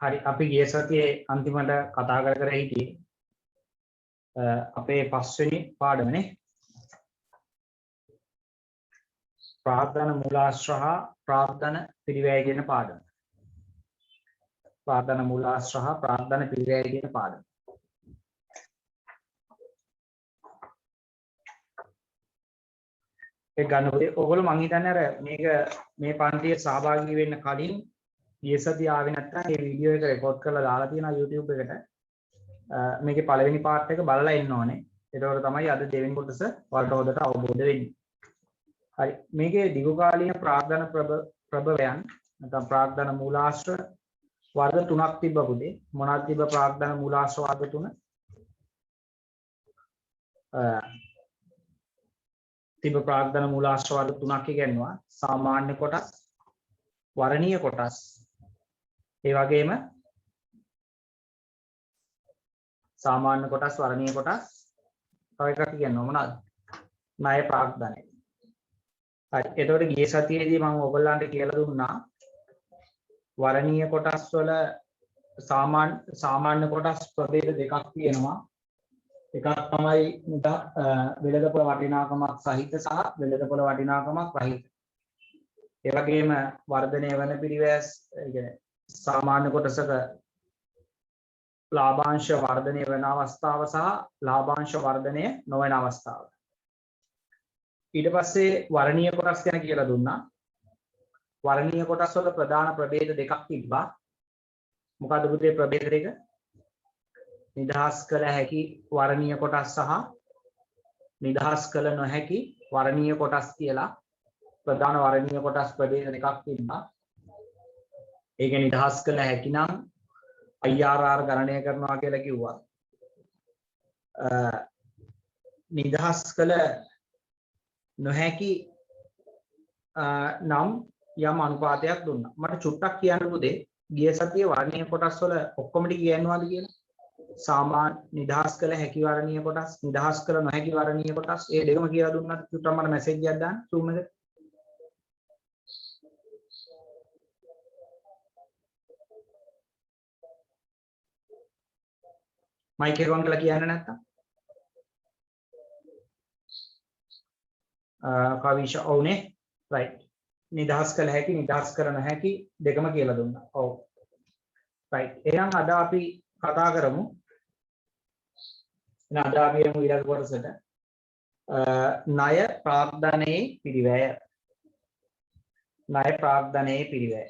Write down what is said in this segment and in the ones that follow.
හරි අපි ගිය සතියේ අන්තිමට කතා කර හිටියේ අපේ පස්වෙනි පාඩමනේ ප්‍රාර්ථන මූලාශ්‍ර හා ප්‍රාර්ථන පිරිවැය කියන පාඩම. ප්‍රාර්ථන මූලාශ්‍ර හා ප්‍රාර්ථන පිරිවැය කියන පාඩම. ඒ ගන්නකොට ඔයගොල්ලෝ මං හිතන්නේ අර මේක මේ පන්තියේ සහභාගී වෙන්න කලින් ගිය සතිය ආවේ නැත්නම් මේ වීඩියෝ එක රෙකෝඩ් කරලා දාලා තියෙනවා YouTube එකට. මේකේ පළවෙනි පාර්ට් එක බලලා ඉන්න ඕනේ. ඒකවල තමයි අද දෙවෙනි කොටස වලට හොදට අවබෝධ වෙන්නේ. හරි. මේකේ දීර්ඝකාලීන ප්‍රාර්ථන ප්‍රභවයන් නැත්නම් ප්‍රාර්ථන මූලාශ්‍ර වර්ග තුනක් තිබ්බ පුතේ. මොනවද තිබ්බ ප්‍රාර්ථන මූලාශ්‍ර වර්ග තුන? තිබ්බ ප්‍රාර්ථන මූලාශ්‍ර වර්ග තුනක් කියනවා. සාමාන්‍ය කොටස්, වර්ණීය කොටස්, ඒ වගේම සාමාන්‍ය කොටස්, වර්ණීය කොටස්, තව එකක් කියනවා මොනවද? ණය ප්‍රාර්ථනය. හරි. එතකොට ගිය සතියේදී මම ඔයගොල්ලන්ට කියලා දුන්නා වර්ණීය කොටස් වල සාමාන්‍ය කොටස් ප්‍රභේද දෙකක් තියෙනවා. එකක් තමයි වෙළඳපොළ වටිනාකමක් සහිත සහ වෙළඳපොළ වටිනාකමක් රහිත. ඒ වගේම වර්ධනය වන පිරිවැස් කියන්නේ සාමාන්‍ය කොටසක ලාභාංශ වර්ධනය වෙන අවස්ථාව සහ ලාභාංශ වර්ධනය නොවන අවස්ථාව. ඊට පස්සේ වර්ණීය කොටස් ගැන කියලා දුන්නා. වර්ණීය කොටස් වල ප්‍රධාන ප්‍රභේද දෙකක් තිබ්බා. මොකද්ද පුතේ ප්‍රභේද දෙක? නිදහස් කළ හැකි වර්ණීය කොටස් සහ නිදහස් කළ නොහැකි වර්ණීය කොටස් කියලා ප්‍රධාන වර්ණීය කොටස් ප්‍රභේද දෙකක් තිබ්බා. ඒක නිදහස් කළ හැකි නම් IRR ගණනය කරනවා කියලා කිව්වා. නිදහස් කළ නොහැකි නම් යම් අනුපාතයක් දුන්නා. මට චුට්ටක් කියන්න පුතේ ගිය සතියේ වර්ණීය කොටස් වල ඔක්කොම ටික කියනවාද කියලා? සාමාන්‍ය නිදහස් කළ හැකි වර්ණීය කොටස්, නිදහස් කළ නොහැකි වර්ණීය කොටස්, ඒ දෙකම කියලා දුන්නාට චුට්ටක් මට මැසේජ් එකක් දාන්න Zoom එකට. මයික් එක ඔන් කරලා කියන්න නැත්තම් කවිෂ ඔව්නේ රයිට්. නිදහස් කළ හැකි, නිදහස් කර නොහැකි දෙකම කියලා දුන්නා. ඔව් රයිට්. එහෙනම් අද අපි කතා කරමු. එහෙනම් අද අපි යමු ඊළඟ කොටසට. ණය ප්‍රාග්ධනයේ පිරිවැය. ණය ප්‍රාග්ධනයේ පිරිවැය.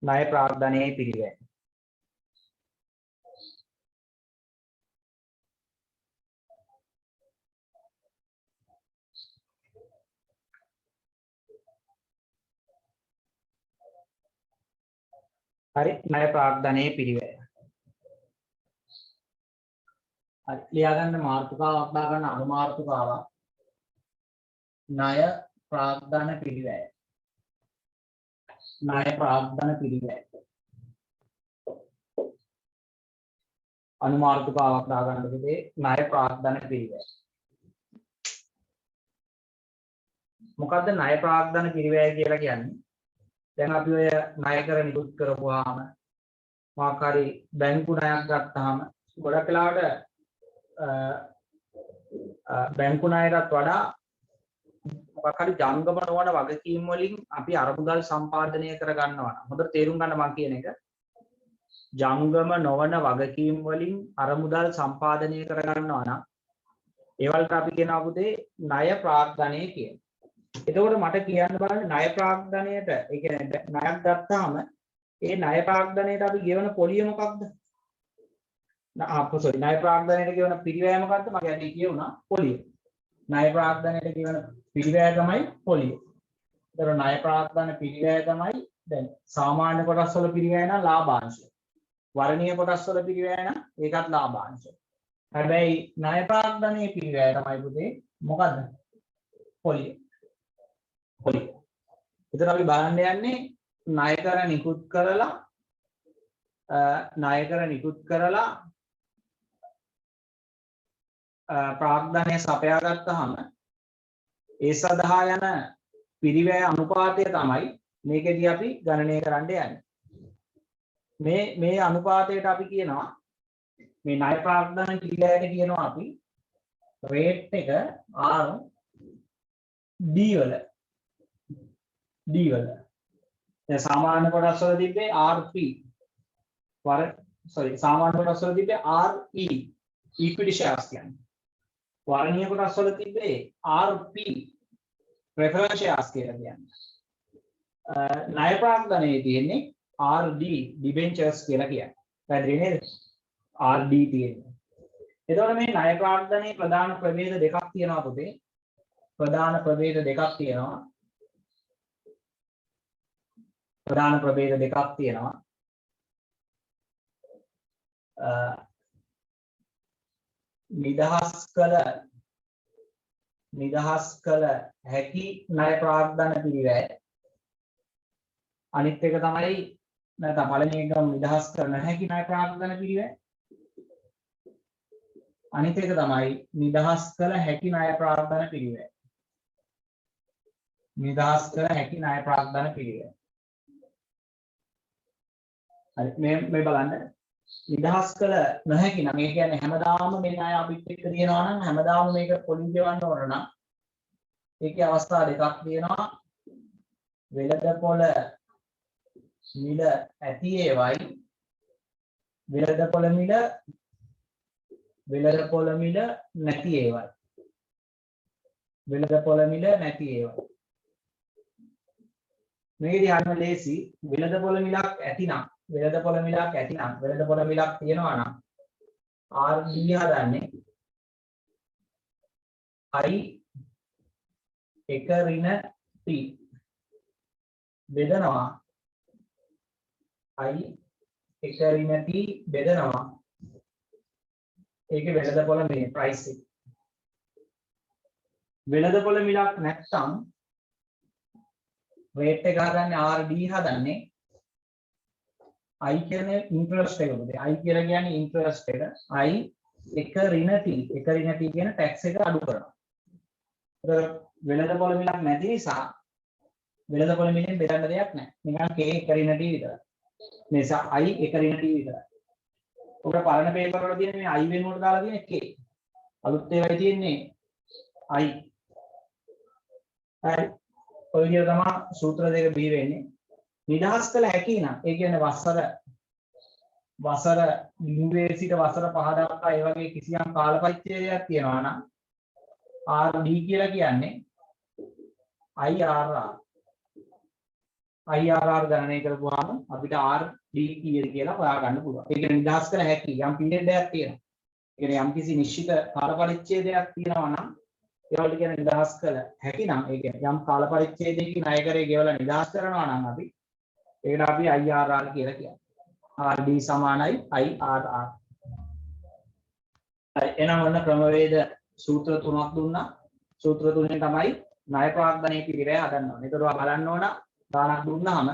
ණය ප්‍රාග්ධනයේ පිරිවැය. හරි. ණය ප්‍රාග්ධනයේ පිරිවැය. හරි. ලියා ගන්න මාතෘකාවක් දාගන්න අනුමාතෘකාවක්. ණය ප්‍රාග්ධන පිරිවැය. ණය ප්‍රාග්ධන පිරිවැය. අනුමාතෘකාවක් දාගන්න පුතේ ණය ප්‍රාග්ධන පිරිවැය. මොකද්ද ණය ප්‍රාග්ධන පිරිවැය කියලා කියන්නේ? දැන් අපි ඔය ණය කර නිකුත් කරපුවාම මොකක් හරි බැංකු ණයක් ගත්තාම ගොඩක් වෙලාවට බැංකු ණයටත් වඩා මොකක් හරි ජංගම නොවන වගකීම් වලින් අපි අරමුදල් සම්පාදනය කර ගන්නවා. හොඳට තේරුම් ගන්න මම කියන එක. ජංගම නොවන වගකීම් වලින් අරමුදල් සම්පාදනය කර ගන්නවා නම් ඒවලට අපි කියනවා පුතේ ණය ප්‍රාග්ධනය කියලා. එතකොට මට කියන්න බලන්න ණය ප්‍රාග්ධනයට ඒ කියන්නේ ණයක් ගත්තාම ඒ ණය ප්‍රාග්ධනයට අපි ගෙවන පොලිය මොකක්ද? ණය ප්‍රාග්ධනයට ගෙවන පිරිවැය මොකක්ද? මම කියන්නේ කියුණා පොලිය. ණය ප්‍රාග්ධනයට ගෙවන පිරිවැය තමයි පොලිය. ඒතර ණය ප්‍රාග්ධන පිරිවැය තමයි දැන් සාමාන්‍ය කොටස් වල පිරිවැය නම් ලාභාංශ. වර්ණීය කොටස් වල පිරිවැය නම් ඒකත් ලාභාංශ. හැබැයි ණය ප්‍රාග්ධනයේ පිරිවැය තමයි පුතේ මොකද්ද? පොලිය. පොලිය. එතන අපි බලන්න යන්නේ ණය කර නිකුත් කරලා ප්‍රාග්ධනය සපයා ගත්තාම ඒ සඳහා යන පිරිවැය අනුපාතය තමයි මේකෙදී අපි ගණනය කරන්න යන්නේ. මේ අනුපාතයට අපි කියනවා මේ ණය ප්‍රාග්ධන පිරිවැයට කියනවා අපි රේට් එක R D වල දැන් සාමාන්‍ය කොටස් වල තිබ්බේ RP සාමාන්‍ය කොටස් වල තිබ්බේ RE equity shares කියන්නේ. වර්ණීය කොටස් වල තිබ්බේ RP preference shares කියලා කියන්නේ. ණය ප්‍රාග්ධනයේ තියෙන්නේ RD debentures කියලා කියන්නේ. පැහැදිලි නේද? RD තියෙන්නේ. එතකොට මේ ණය ප්‍රාග්ධනයේ ප්‍රධාන ප්‍රභේද දෙකක් තියෙනවා පුතේ. ප්‍රධාන ප්‍රභේද දෙකක් තියෙනවා. නිදහස් කළ හැකි ණය ප්‍රාග්ධන පිරිවැය. අනිත් එක තමයි නැත්නම් පළවෙනි එක නිදහස් කර නොහැකි ණය ප්‍රාග්ධන පිරිවැය. අනිත් එක තමයි නිදහස් කළ හැකි ණය ප්‍රාග්ධන පිරිවැය. හරි මේ බලන්න. නිදහස් කළ නොහැකි නම් ඒ කියන්නේ හැමදාම මේ ණය අපිත් එක්ක තියෙනවා නම් හැමදාම මේක පොලිස් ගෙවන්න ඕන නම් ඒකේ අවස්ථා දෙකක් තියෙනවා. වෙළඳපොළ මිල ඇති ඒවයි වෙළඳපොළ මිල නැති ඒවයි. මේකදී හරිම ලේසි. වෙළඳපොළ මිලක් ඇතිනම් වෙළඳපොළ මිලක් තියෙනවා නම් RD හදන්නේ I එක ඍණ T බෙදනවා I එක ඍණ T බෙදනවා ඒකේ වෙළඳපොළ මිල ප්‍රයිස් එක. වෙළඳපොළ මිලක් නැත්නම් රේට් එක හදන්නේ RD හදන්නේ I කියන්නේ ඉන්ටරෙස්ට් එක පුතේ. I කියලා කියන්නේ ඉන්ටරෙස්ට් එක. I එක ඍණ T කියන ටැක්ස් එක අඩු කරනවා. ඒතර වෙළඳපොළ මිලක් නැති නිසා වෙළඳපොළ මිලෙන් බෙදන්න දෙයක් නැහැ. නිකන් K එක ඍණ T විතරයි. මේ නිසා I එක ඍණ T විතරයි. ඔබට පරණ පේපර් වල තියෙන මේ I වෙනුවට දාලා තියෙන K. අලුත් ඒවායි තියෙන්නේ I. හරි. ඔය විදිහට තමයි සූත්‍ර දෙක බිහි වෙන්නේ. නිදහස් කළ හැකි නම් ඒ කියන්නේ වසර 0 සිට වසර 5 දක්වා ඒ වගේ කිසියම් කාල පරිච්ඡේදයක් තියෙනවා නම් RD කියලා කියන්නේ IRR ගණනය කරපුවාම අපිට RD කීයද කියලා හොයා ගන්න පුළුවන්. ඒ කියන්නේ නිදහස් කළ හැකි යම් පීරියඩ් එකක් තියෙනවා. ඒ කියන්නේ යම් කිසි නිශ්චිත කාල පරිච්ඡේදයක් තියෙනවා නම් ඒවලට කියන්නේ නිදහස් කළ හැකි නම් ඒ කියන්නේ යම් කාල පරිච්ඡේදයකින් ණය කරේ ගෙවලා නිදහස් කරනවා නම් අපි ඒකට අපි IRR කියලා කියන්නේ. RD සමානයි IRR. හරි එහෙනම් ඔන්න ක්‍රමවේද සූත්‍ර තුනක් දුන්නා. සූත්‍ර තුනෙන් තමයි ණය ප්‍රාග්ධනයේ පිරිවැය හදන්න ඕනේ. ඒකට ඔයා බලන්න ඕන දානක් දුන්නාම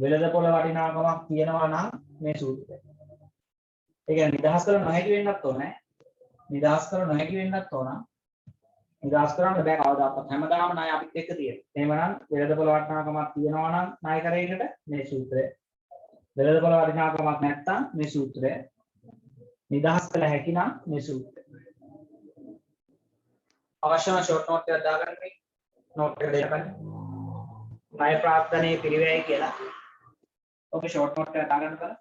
වෙළඳපොළ වටිනාකමක් තියෙනවා නම් මේ සූත්‍රය. ඒ කියන්නේ නිදහස් කරලා නොහැකි වෙන්නත් ඕනේ. නිදහස් කරන්න බෑ කවදාවත්. හැමදාම ණය අපිත් එක්ක තියෙනවා. එහෙමනම් වෙළඳපොළ වටිනාකමක් තියෙනවා නම් ණය කරේකට මේ සූත්‍රය. වෙළඳපොළ වටිනාකමක් නැත්නම් මේ සූත්‍රය. නිදහස් කළ හැකි නම් මේ සූත්‍රය. අවශ්‍යම ෂෝට් නෝට් එකක් දාගන්න මේ නෝට් එක දෙන්න. ණය ප්‍රාග්ධනයේ පිරිවැය කියලා. ඔකේ ෂෝට් නෝට් එක දාගන්න බලන්න.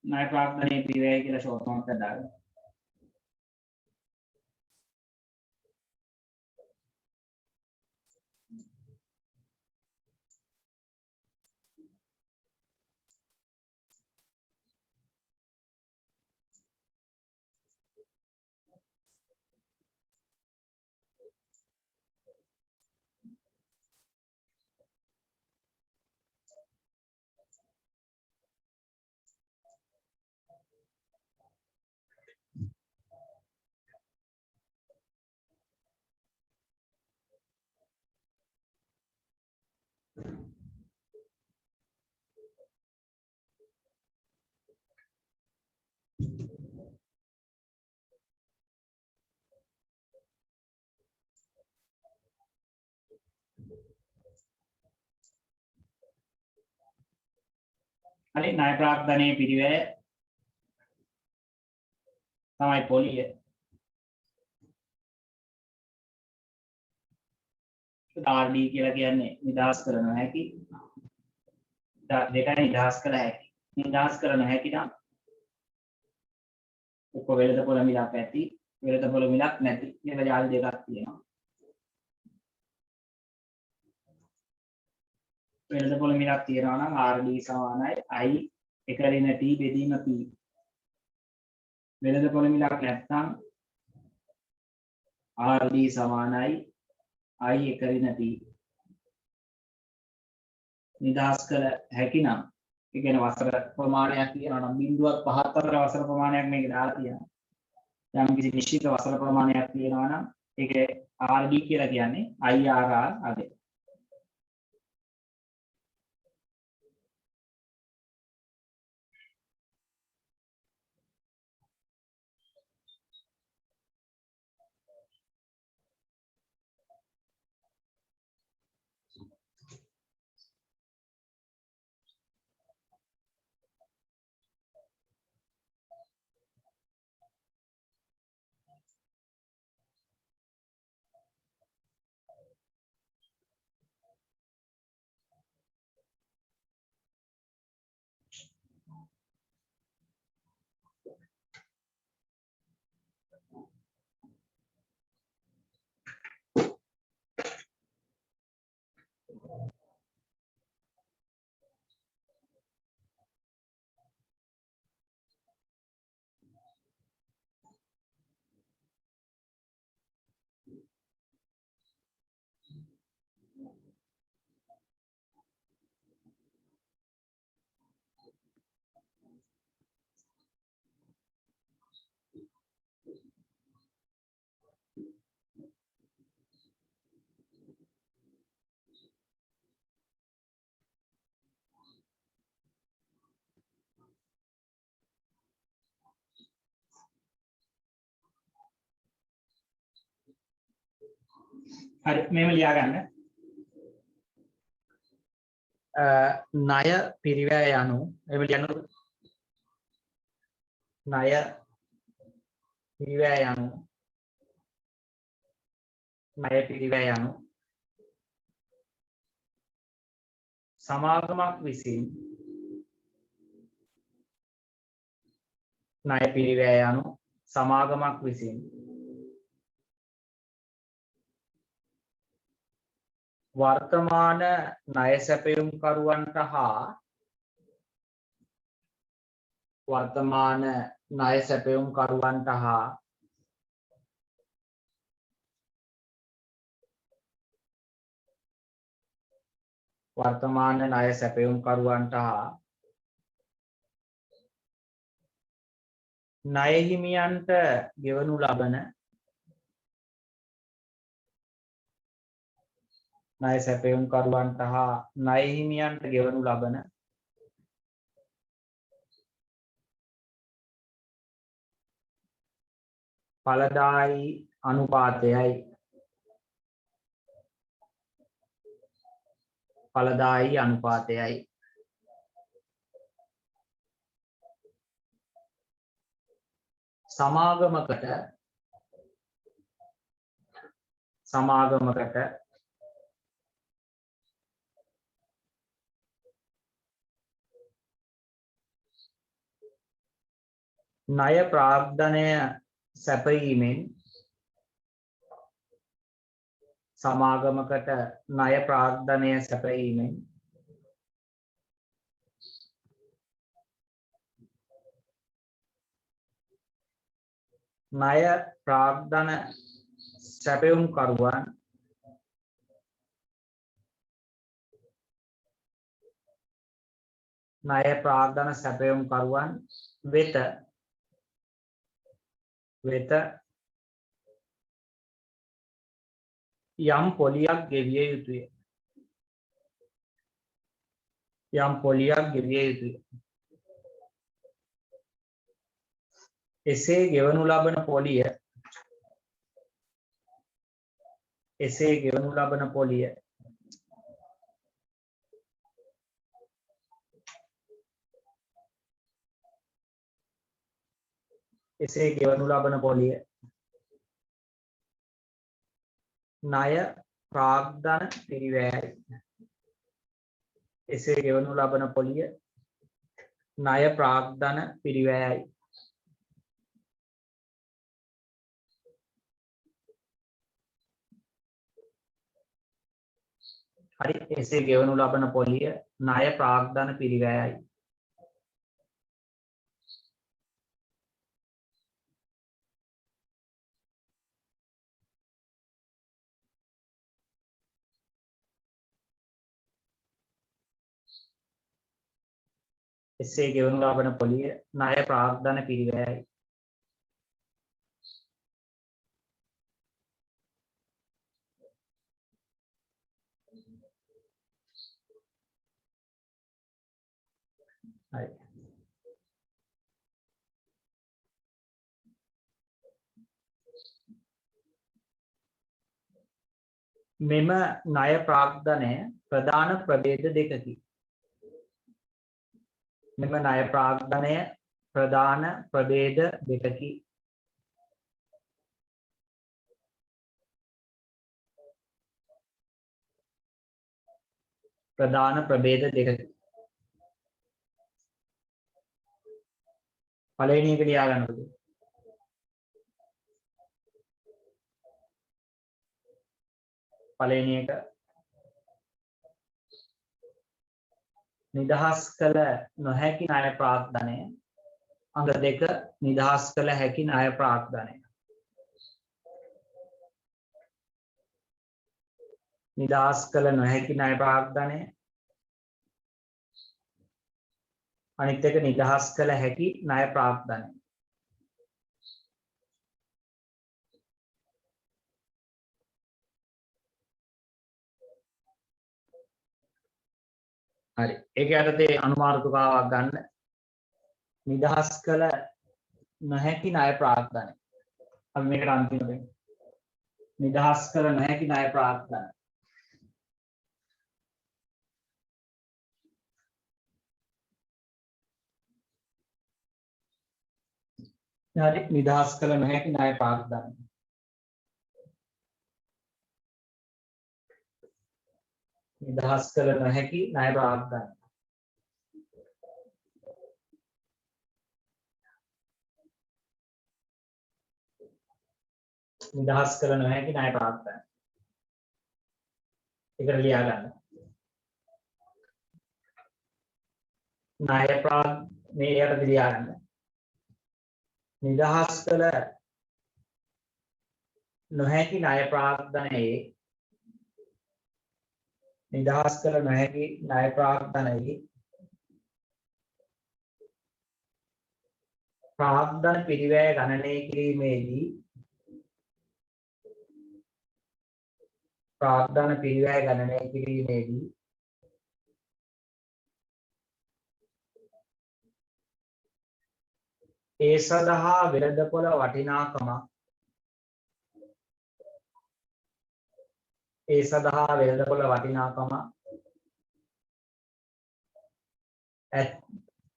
ණය ප්‍රාග්ධනයේ පිරිවැය කියලා ෂෝට් නෝට් එක දාගන්න. හරි ණය ප්‍රාග්ධනයේ පිරිවැය තමයි පොලිය. RD කියලා කියන්නේ නිදහස් කර නොහැකි. දෙකයි නිදහස් කළ හැකි. නිදහස් කර නොහැකි නම් උප වෙළඳපොළ මිලක් ඇති, වෙළඳපොළ මිලක් නැති කියලා ජාති දෙකක් තියෙනවා. වෙළඳපොළ මිලක් තියෙනවා නම් RD සමානයි I එක ඍණ T බෙදීම P. වෙළඳපොළ මිලක් නැත්නම් RD සමානයි I එක ඍණ T. නිදහස් කළ හැකි නම් ඒ කියන්නේ වසර ප්‍රමාණයක් කියනවා නම් 0.5 වසර ප්‍රමාණයක් මේක දාලා තියෙනවා. යම් කිසි නිශ්චිත වසර ප්‍රමාණයක් තියෙනවා නම් ඒකේ RD කියලා කියන්නේ IRR අගය. හරි මේව ලියා ගන්න. ණය පිරිවැය යනු මේව ලියන්න. ණය පිරිවැය යනු ණය පිරිවැය යනු සමාගමක් විසින් ණය පිරිවැය යනු සමාගමක් විසින් වර්තමාන ණය සැපයුම්කරුවන්ට හා වර්තමාන ණය සැපයුම්කරුවන්ට හා වර්තමාන ණය සැපයුම්කරුවන්ට හා ණය හිමියන්ට ගෙවනු ලබන ණය සැපයුම්කරුවන්ට හා ණය හිමියන්ට ගෙවනු ලබන ඵලදායී අනුපාතයයි. ඵලදායී අනුපාතයයි. සමාගමකට ණය ප්‍රාග්ධනය සැපයීමෙන් සමාගමකට ණය ප්‍රාග්ධනය සැපයීමෙන් ණය ප්‍රාග්ධන සැපයුම්කරුවන් ණය ප්‍රාග්ධන සැපයුම්කරුවන් වෙත යම් පොලියක් ගෙවිය යුතුය. යම් පොලියක් ගෙවිය යුතුය. එසේ ගෙවනු ලබන පොලිය එසේ ගෙවනු ලබන පොලිය ණය ප්‍රාග්ධන පිරිවැයයි. එසේ ගෙවනු ලබන පොලිය ණය ප්‍රාග්ධන පිරිවැයයි. හරි, එසේ ගෙවනු ලබන පොලිය ණය ප්‍රාග්ධන පිරිවැයයි. එසේ ගෙවනු ලබන පොලිය ණය ප්‍රාග්ධන පිරිවැයයි. හරි. මෙම ණය ප්‍රාග්ධනය ප්‍රධාන ප්‍රභේද දෙකකි. මෙම ණය ප්‍රාග්ධනය ප්‍රධාන ප්‍රභේද දෙකකි. ප්‍රධාන ප්‍රභේද දෙකකි. පළවෙනි එක ලියා ගන්නකො. පළවෙනි එක නිදහස් කළ නොහැකි ණය ප්‍රාග්ධනය. අංග 2 නිදහස් කළ හැකි ණය ප්‍රාග්ධනය. නිදහස් කළ නොහැකි ණය ප්‍රාග්ධනය. අනිත් එක නිදහස් කළ හැකි ණය ප්‍රාග්ධනය. හරි, ඒක යටතේ අනුමානතුකාවක් ගන්න. නිදහස් කළ නොහැකි ණය ප්‍රාග්ධනය. අපි මේකට අන්තිමට නිදහස් කළ නොහැකි ණය ප්‍රාග්ධනය. හරි, නිදහස් කළ නොහැකි ණය ප්‍රාග්ධනය. නිදහස් කළ නොහැකි ණය ප්‍රාග්ධනය. නිදහස් කළ නොහැකි ණය ප්‍රාග්ධනය. ඒකට ලියා ගන්න. ණය මේ යට ලියා ගන්න. නිදහස් කළ නොහැකි ණය ප්‍රාග්ධනයේ නිදහස් කළ නොහැකි ණය ප්‍රාග්ධනයේ ප්‍රාග්ධන පිරිවැය ගණනය කිරීමේදී ප්‍රාග්ධන පිරිවැය ගණනය කිරීමේදී ඒ සඳහා වෙළඳපොළ වටිනාකම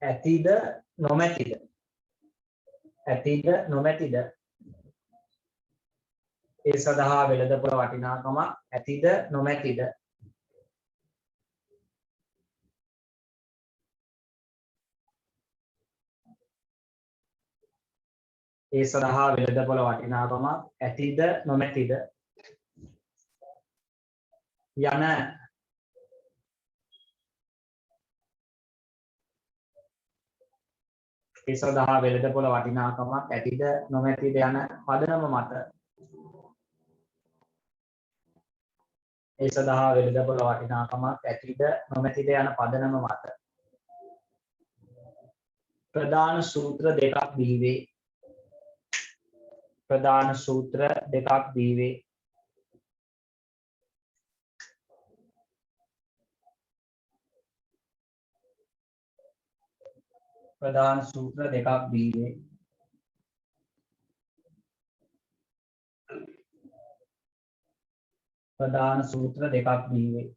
ඇතිද නොමැතිද ඒ සඳහා වෙළඳපොළ වටිනාකම ඇතිද නොමැතිද ඒ සඳහා වෙළඳපොළ වටිනාකම ඇතිද නොමැතිද යන ඒ සඳහා වෙළඳපොළ වටිනාකමක් ඇතිද නොමැතිද යන පදනම මත ඒ සඳහා වෙළඳපොළ වටිනාකමක් ඇතිද නොමැතිද යන පදනම මත ප්‍රධාන සූත්‍ර දෙකක් බිහි වේ. ප්‍රධාන සූත්‍ර දෙකක් බිහි වේ. ප්‍රධාන සූත්‍ර දෙකක් බිහි වේ. ප්‍රධාන සූත්‍ර දෙකක් බිහි වේ.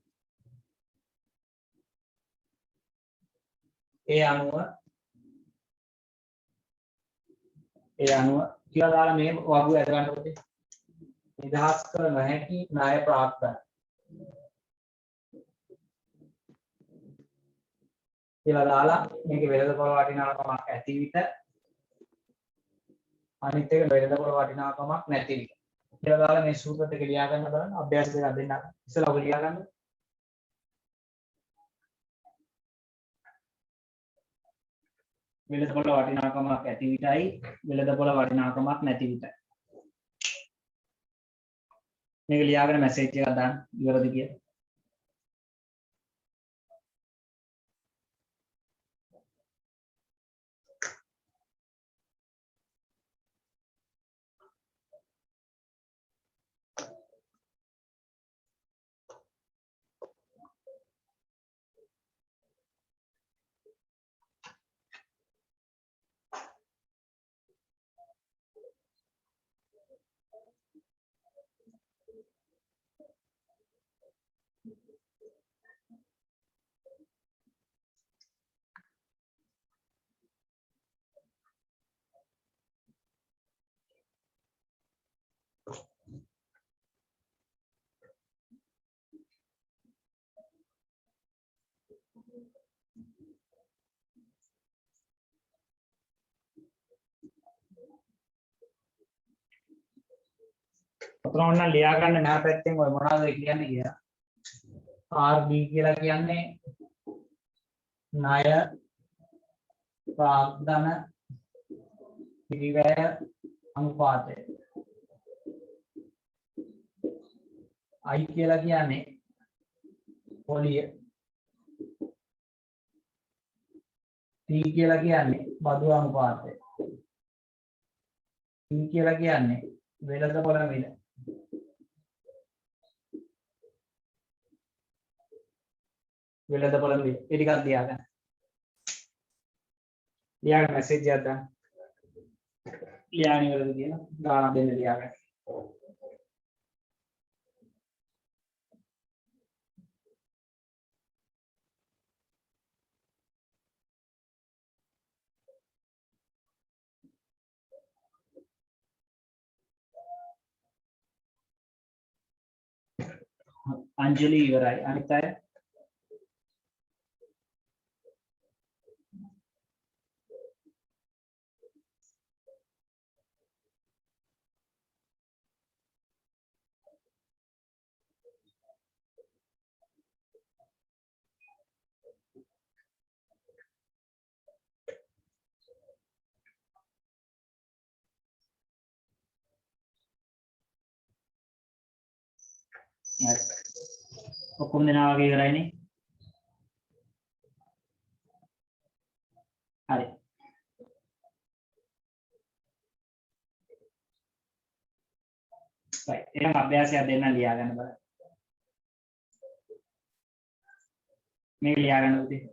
ඒ ඒ අනුව කියලා දාලා මේ වගුව ඇද ගන්න ඕනේ. නිදහස් කර නොහැකි ණය ප්‍රාප්තයි කියලා දාලා මේකේ වෙළඳපොළ වටිනාකමක් ඇති විට අනිත් එක වෙළඳපොළ වටිනාකමක් නැති විට කියලා දාලා මේ සූත්‍ර ටික ලියා ගන්න බලන්න. අභ්‍යාස දෙක දෙන්න. ඉස්සෙල්ලා ඔබ ලියා ගන්න. වෙළඳපොළ වටිනාකමක් ඇති විටයි වෙළඳපොළ වටිනාකමක් නැති විටයි. මේක ලියාගෙන මැසේජ් එකක් දාන්න ඉවරද කියලා. ඔතන ලියා ගන්න නැහැ පැත්තෙන් ඔය මොනවද කියන්නේ කියලා. RD කියලා කියන්නේ ණය ප්‍රාග්ධන පිරිවැය අනුපාතය. I කියලා කියන්නේ පොලිය. T කියලා කියන්නේ බදු අනුපාතය. P කියලා කියන්නේ වෙළඳපොළ මිල. වෙළඳපොළ මිල. ඒ ටිකක් ලියාගන්න. ලියාගෙන මැසේජ් එකක් දාන්න. ලියාගෙන ඉවරද කියලා ගානක් දෙන්න ලියාගන්න. අංජලි ඉවරයි. අනිත් අය ඔක්කොම දෙනා වගේ ඉවරයිනේ. හරි. right. එහෙනම් අභ්‍යාසයක් දෙන්න ලියා ගන්න බලන්න. මේක ලියා ගන්න උදේ.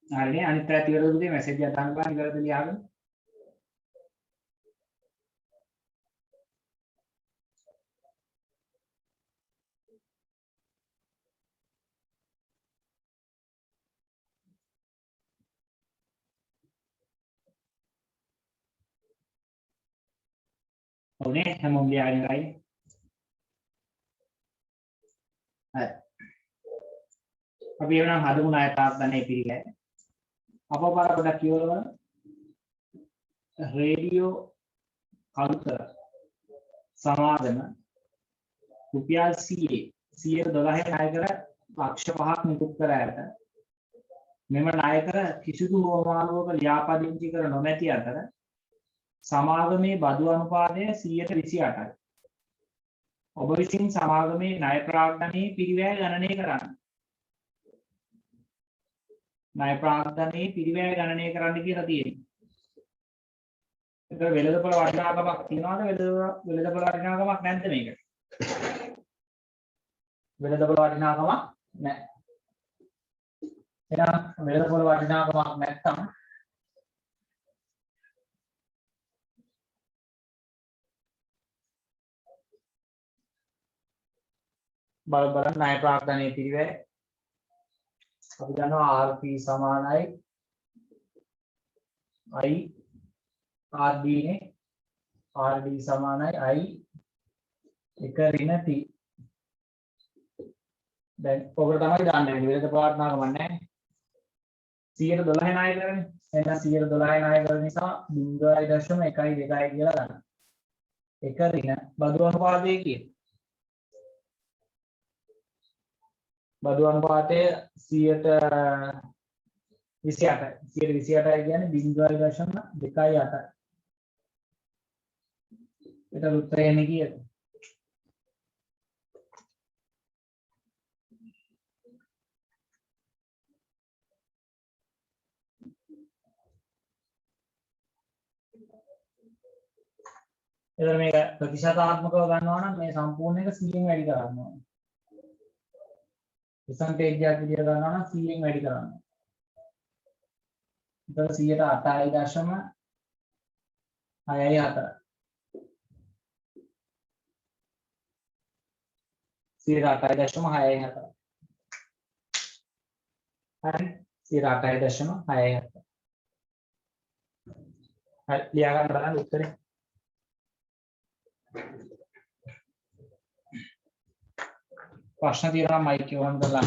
හරිනේ අනිත් පැත්ත ඉවරද මෙසේජ් එකක් දාන්න බලන්න ඉවරද ලියාගෙන ඔව්නේ හැමෝම ලියාගෙන ඉවරයි හරි අපි එවනම් හදමු ණය ප්‍රාර්ථනාවේ පිළිගැය අප පාර පොඩක් කියවලම රේඩියෝ කලුතර සමාගම රුපියල් 112 ණය කර ලක්ෂ 5ක් නිකුත් කර ඇත මෙම ණය කර කිසිදු හෝමාරුවක ලියාපදිංචි කර නොමැති අතර සමාගමේ බදු අනුපාතය 128යි ඔබ විසින් සමාගමේ ණය ප්‍රාග්ධනයේ පිරිවැය ගණනය කරන්න ණය ප්‍රාග්ධනයේ පිරිවැය ගණනය කරන්න කියලා තියෙනවා ඒක වෙළඳපොළ වටිනාකමක් තියනවාද වෙළඳපොළ වටිනාකමක් නැද්ද මේකට වෙළඳපොළ වටිනාකමක් නැහැ එහෙනම් වෙළඳපොළ වටිනාකමක් නැත්නම් බලන්න ණය ප්‍රාග්ධනයේ පිරිවැය අපි දන්නවා RP සමානයි I RD නේ RD සමානයි I එක ඍණ T දැන් ඔකට තමයි දාන්නේ වෙළඳ ප්‍රාර්ථනාකම නැහැ 112 ණය කරන්නේ එහෙනම් 112 ණය කරන නිසා 0.12 කියලා ගන්න එක ඍණ බදු අනුපාතය කියන බදු අනුපාතය 128යි කියන්නේ 0.28යි ඒකට උත්තරය එන්නේ කීයද එතන මේක ප්‍රතිශතාත්මකව ගන්නවා නම් මේ සම්පූර්ණ එක 100න් වැඩි කරන්න ඕනේ. percentage එකක් විදිහට ගන්නවා නම් 100න් වැඩි කරන්න. එතන 108.64. 108.64. හරි 108.64. හරි ලියා ගන්න බලන්න උත්තරේ प्रश्न तीसरा माइक ऑन करना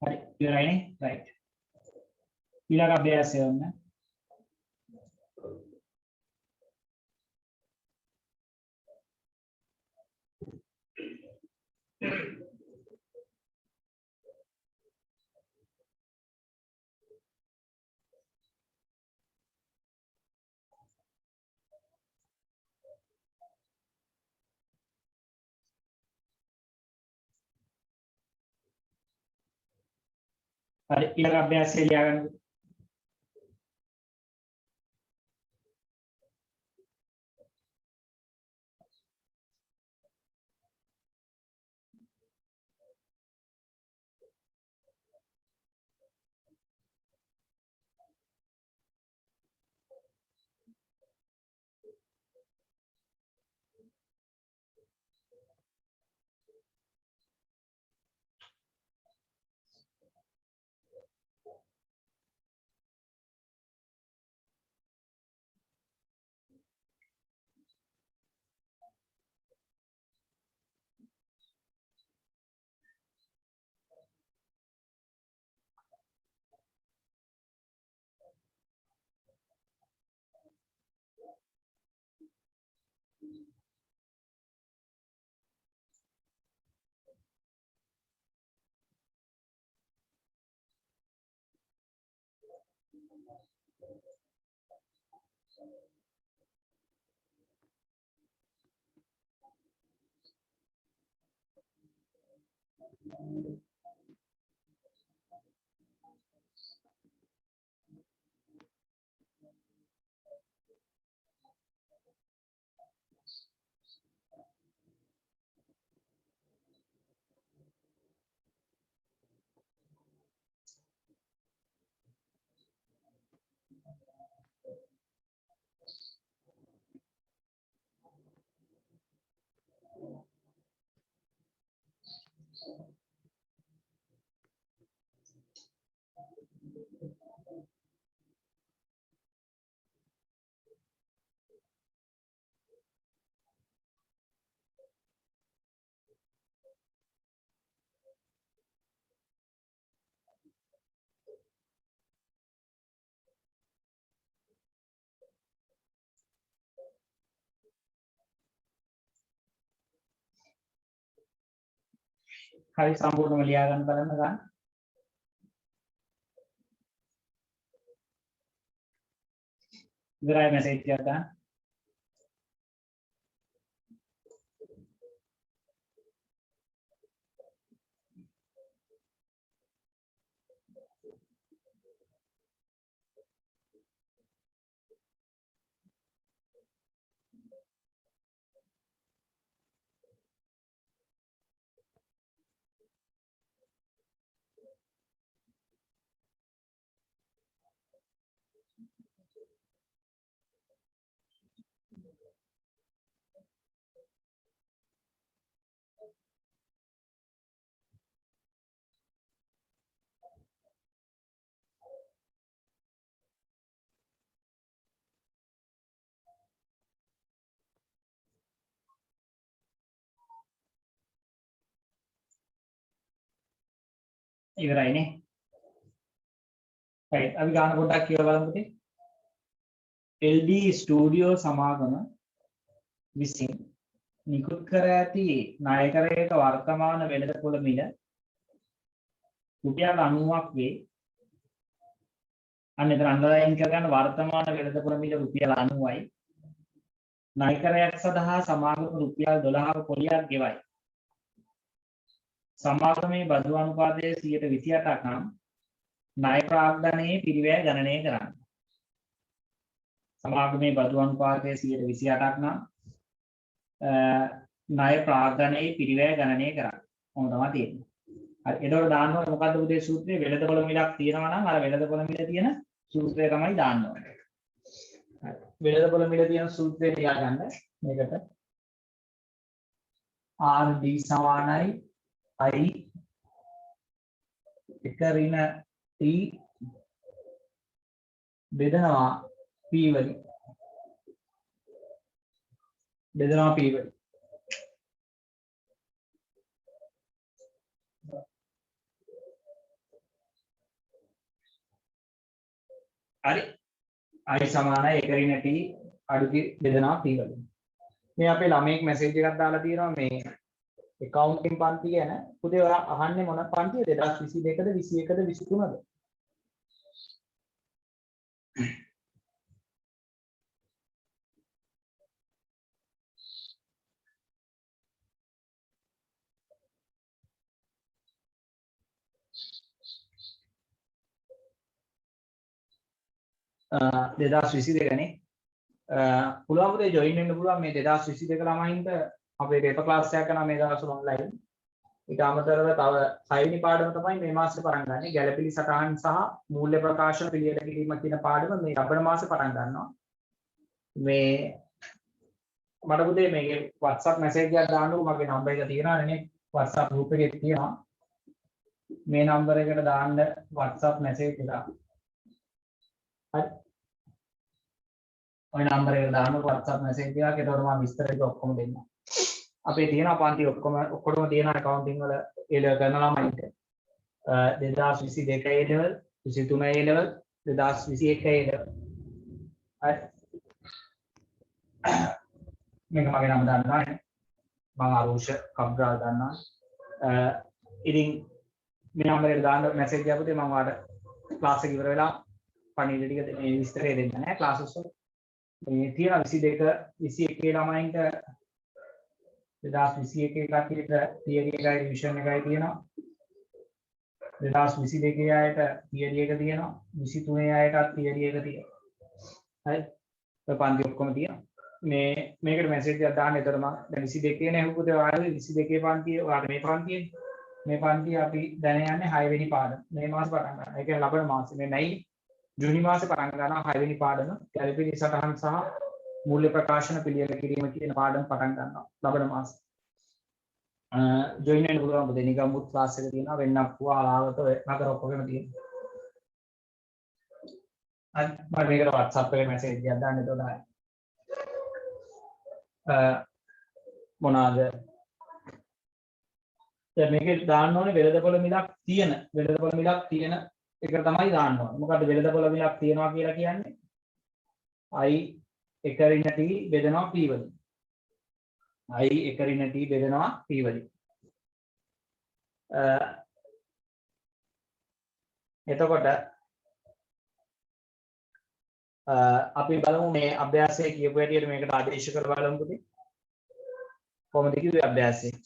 राइट ඊළඟ අභ්‍යාසය වන්න හරි ඊළඟ අභ්‍යාසය ලියාගන්න හරි සම්පූර්ණව ලියා ගන්න බලන්න ගන්න. ඉවරයි මැසේජ් එකක් ගන්න. ඉවරයිනේ. right අපි ගන්න පොඩ්ඩක් කියලා බලමු පුතේ. LD ස්ටුඩියෝ සමාගම විසින් නිකුත් කර ඇති ණයකරයක වර්තමාන වෙළඳපොළ මිල රුපියල් 90ක් වේ. අන්න එතන අන්ඩර්ලයින් කරගන්න වර්තමාන වෙළඳපොළ මිල රුපියල් 90යි. ණයකරයක් සඳහා සමාගම රුපියල් 12ක පොලියක් ගෙවයි. සමාගමේ බදු අනුපාතය 28ක් නම් ණය ප්‍රාග්ධනයේ පිරිවැය ගණනය කරන්න. සමාගමේ බදු අනුපාතය 28ක් නම් ණය ප්‍රාග්ධනයේ පිරිවැය ගණනය කරන්න. කොහොමද තමයි තියෙන්නේ. හරි එතකොට දාන්න ඕනේ මොකද්ද පුතේ සූත්‍රයේ වෙළඳපොළ මිලක් තියෙනවා නම් අර වෙළඳපොළ මිල තියෙන සූත්‍රය තමයි දාන්න ඕනේ. හරි වෙළඳපොළ මිල තියෙන සූත්‍රය ලියා ගන්න මේකට RD සමානයි I එක ඍණ T බෙදනවා P වලින් බෙදනවා P වලින් හරි I සමානයි එක ඍණ T අඩු බෙදනවා P වලින් මේ අපේ ළමයෙක් මැසේජ් එකක් දාලා තියෙනවා මේ accounting පන්ති ගැන පුතේ ඔයා අහන්නේ මොන පන්තියද 2022ද 21ද 23ද දෙදස් විසි දෙකනේ පුළුවන් පුතේ ජොයින් වෙන්න පුළුවන් මේ 2022 ළමයින්ට අපේ පේපර් ක්ලාස් එකක් කරනවා මේ දවස්වල ඔන්ලයින් ඊට අමතරව තව 6 වෙනි පාඩම තමයි මේ මාසෙ පටන් ගන්න. ගැළපිලි සටහන් සහ මූල්‍ය ප්‍රකාශන පිළියෙල කිරීම කියන පාඩම මේ ලබන මාසෙ පටන් ගන්නවා. මේ මට පුතේ මේකේ WhatsApp මැසේජ් එකක් දාන්නකෝ මගේ නම්බර් එක තියෙනවානේ WhatsApp group එකේ තියෙනවා. මේ නම්බර එකට දාන්න WhatsApp මැසේජ් එක. හරි. ඔය නම්බර එකට දාන්න WhatsApp මැසේජ් එකක්. ඒකට මම විස්තර ටික ඔක්කොම දෙන්නම්. අපේ තියෙන පන්ති ඔක්කොම තියෙන accounting වල ඒ ලෙවල් කරන ළමයින්ට 2022 ඒ ලෙවල් 23 ඒ ලෙවල් 2021 ඒ ලෙවල් හරි මේක මගේ නම දාන්නවා නේ මම අරුෂ කබ්රාල් දාන්නවා ඉතින් මේ නම්බරේට දාන්න මැසේජ් එකක් පුතේ මම ඔයාලට ක්ලාස් එක ඉවර වෙලා පණිවිඩ ටික මේ විස්තරය දෙන්න නෑ ක්ලාසස් වල. මේ තියෙන 22 21 ළමයින්ට 2021 කට්ටියට තියරි එකයි රිවිෂන් එකයි තියෙනවා. 2022 අයට තියරි එක තියෙනවා. 23 අයටත් තියරි එක තියෙනවා. හරි. ඔය පන්ති ඔක්කොම තියෙනවා. මේකට මැසේජ් එකක් දාන්න. එතකොට මම දැන් 22 නේ හුකුද ආවේ 22 පන්තිය ඔයාලට මේ පන්තියේ. මේ පන්තිය අපි දැන යන්නේ 6 වෙනි පාඩම. මේ මාසේ පටන් ගන්නවා. ඒ කියන්නේ ලබන මාසේ මේ මැයි ජූනි මාසේ පටන් ගන්නවා 6 වෙනි පාඩම. කැලිපිලි සටහන් සහ මූල්‍ය ප්‍රකාශන පිළියෙල කිරීම කියන පාඩම පටන් ගන්නවා ලබන මාසේ. ජොයින් වෙන්න පුළුවන් බෙද නිකම්මුත් ක්ලාස් එක තියෙනවා වෙන්නක් පුවාලාවත නතර ඔක්කොගෙම තියෙනවා. අද මම මේකට WhatsApp එකේ මැසේජ් එකක් දාන්න එතකොට මොනවාද දැන් මේකේ දාන්න ඕනේ වෙළඳපොළ මිලක් තියෙන එක තමයි දාන්න ඕනේ. මොකද්ද වෙළඳපොළ මිලක් තියනවා කියලා කියන්නේ? i එක ඍණ t බෙදනවා p වලින්. i එක ඍණ t බෙදනවා p වලින්. එතකොට අපි බලමු මේ අභ්‍යාසයේ කියපු හැටියට මේකට ආදේශ කර බලමු පුතේ. කොහොමද කිව්වේ අභ්‍යාසයේ?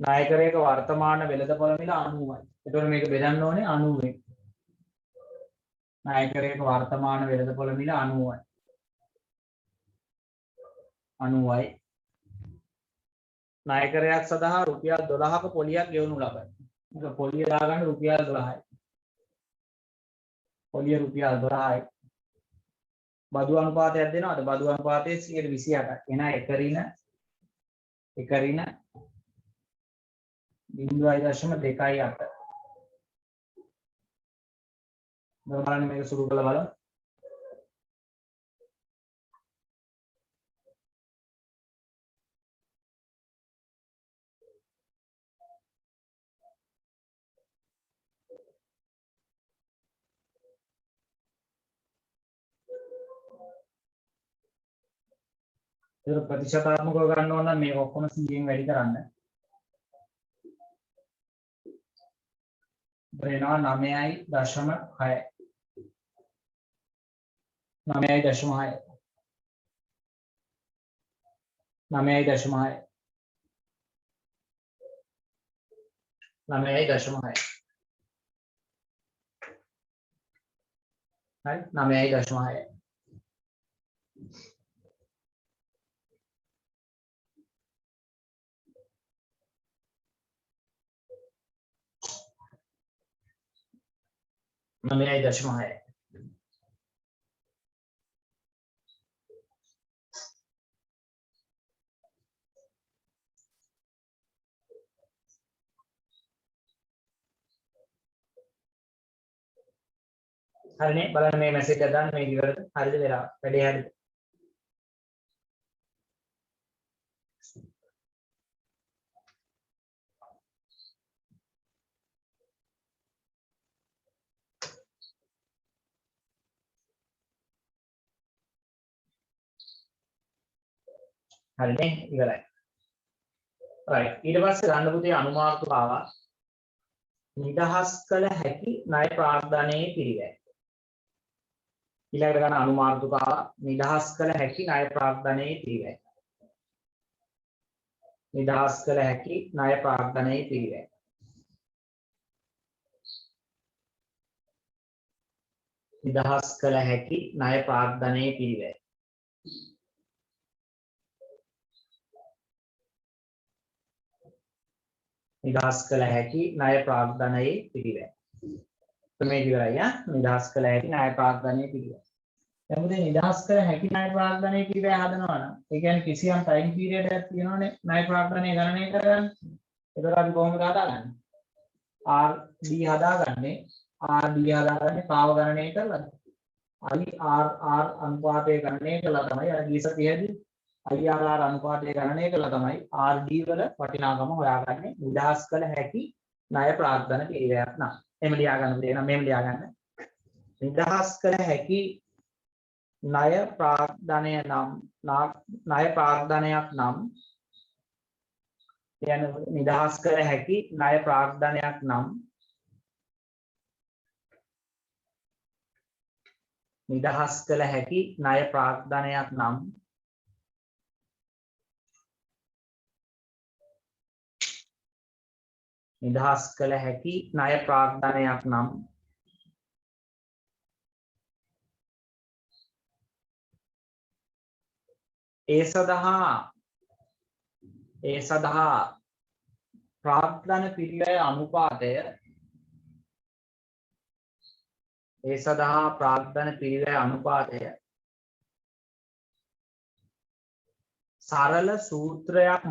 නායකරයක වර්තමාන වෙළඳපොළ මිල 90යි. එතකොට මේක බෙදන්න ඕනේ 90ෙන්. නායකරයක වර්තමාන වෙළඳපොළ මිල 90යි. 90යි. නායකරයක් සඳහා රුපියල් 12ක පොලියක් ගෙවනු ලබයි. මේක පොලිය දාගන්න රුපියල් 12යි. පොලිය රුපියල් 12යි. බදු අනුපාතයක් දෙනවද? බදු අනුපාතය 128යි. එහෙනම් එක ඍණ 0.28. බලන්න මේක සුළු කරලා බලමු. ඒක ප්‍රතිශතාත්මකව ගන්න ඕන නම් මේක ඔක්කොම 100ෙන් වැඩි කරන්න. වෙනවා 9.6. 9.6. 9.6. 9.6. හරි 9.6. नमें 9.6 හරිනේ බලන්න මේ මැසේජ් එක දාන්න මේ ඉවරද හරිද වෙලා වැඩේ හරිද හරිනේ ඉවරයි right ඊට පස්සේ ගන්න පුතේ අනුමාතුකාව නිදහස් කළ හැකි ණය ප්‍රාග්ධනයේ පිළිවෙල ඊළඟට ගන්න අනුමාතුකාව නිදහස් කළ හැකි ණය ප්‍රාග්ධනයේ පිළිවෙල නිදහස් කළ හැකි ණය ප්‍රාග්ධනයේ පිළිවෙල නිදහස් කළ හැකි ණය ප්‍රාග්ධනයේ පිළිවෙල නිදහස් කළ හැකි ණය ප්‍රාග්ධනයේ පිළිවෙල. මේ ඉවරයි ආ නිදහස් කළ හැකි ණය ප්‍රාග්ධනයේ පිළිවෙල. දැන් මුදේ නිදහස් කළ හැකි ණය ප්‍රාග්ධනයේ පිළිවෙල හදනවා නම් ඒ කියන්නේ කිසියම් ටයිම් පීරියඩ් එකක් තියෙනවනේ ණය ප්‍රාග්ධනය ගණනය කරගන්න. ඒතර අපි කොහොමද හදාගන්නේ? RD හදාගන්නේ පාව ගණනය කරලාද? IRR අනුපාතය ගණනය කළා තමයි අර ගීස තියදී IRR අනුපාතය ගණනය කළා තමයි RD වල වටිනාකම හොයාගන්නේ නිදහස් කළ හැකි ණය ප්‍රාග්ධන පිළිවෙලක් නම් එමෙ ලියා ගන්න දෙන්න මෙහෙම ලියා ගන්න නිදහස් කළ හැකි ණය ප්‍රාග්ධනය නම් ණය ප්‍රාග්ධනයක් නම් යන නිදහස් කළ හැකි ණය ප්‍රාග්ධනයක් නම් නිදහස් කළ හැකි ණය ප්‍රාග්ධනයක් නම් නිදහස් කළ හැකි ණය ප්‍රාග්ධනයක් නම් ඒ සඳහා ප්‍රාග්ධන පිරිවැය අනුපාතය සරල සූත්‍රයක්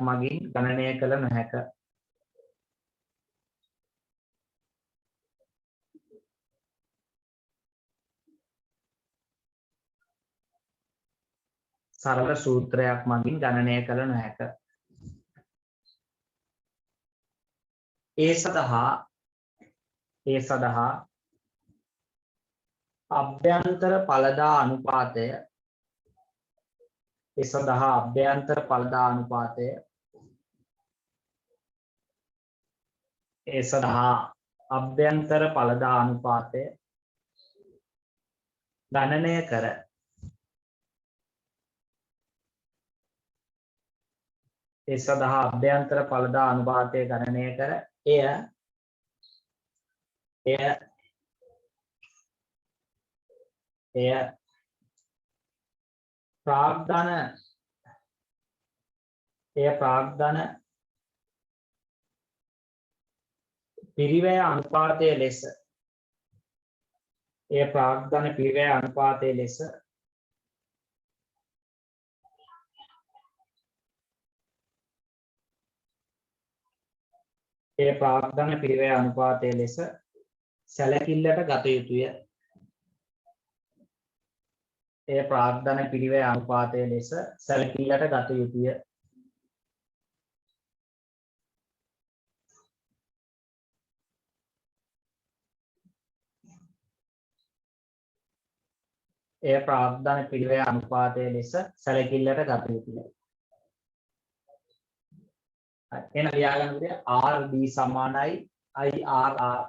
මගින් ගණනය කළ නොහැක ඒ සඳහා අභ්‍යන්තර ඵලදා අනුපාතය ගණනය කර එය ප්‍රාග්ධන පිරිවැය අනුපාතය ලෙස සැලකිල්ලට ගත යුතුය. එන ලියාගන්න පුතේ RD සමානයි IRR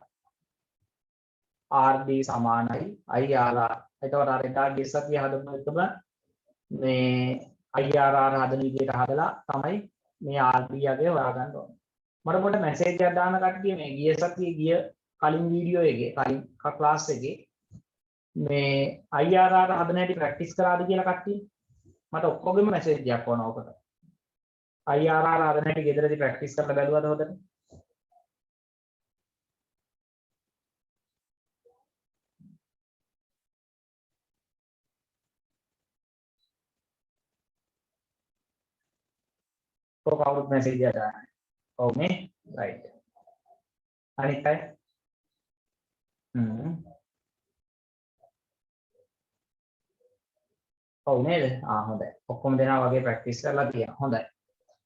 RD සමානයි IRR. එතකොට අර එදා ගෙසතිය හදපු එකම මේ IRR හදන විදිහට හදලා තමයි මේ RD යගේ හොයාගන්න ඕනේ. මට පොඩ මැසේජ් එකක් දාන්න කට්ටිය මේ ගිය සතියේ ගිය කලින් වීඩියෝ එකේ කලින් ක්ලාස් එකේ මේ IRR හදන හැටි ප්‍රැක්ටිස් කරාද කියලා කට්ටිය මට ඔක්කොගෙම මැසේජ් එකක් වුණා ඔකට. IRR හදන හැටි ගෙදරදී ප්‍රැක්ටිස් කරලා බැලුවද හොඳට? කවුරුත් මැසේජ් එකක් දාන්නේ. ඔව් නේ? රයිට්. අනිත් අය ඔව් නේද? හොඳයි. ඔක්කොම දෙනා වගේ ප්‍රැක්ටිස් කරලා තියෙනවා. හොඳයි.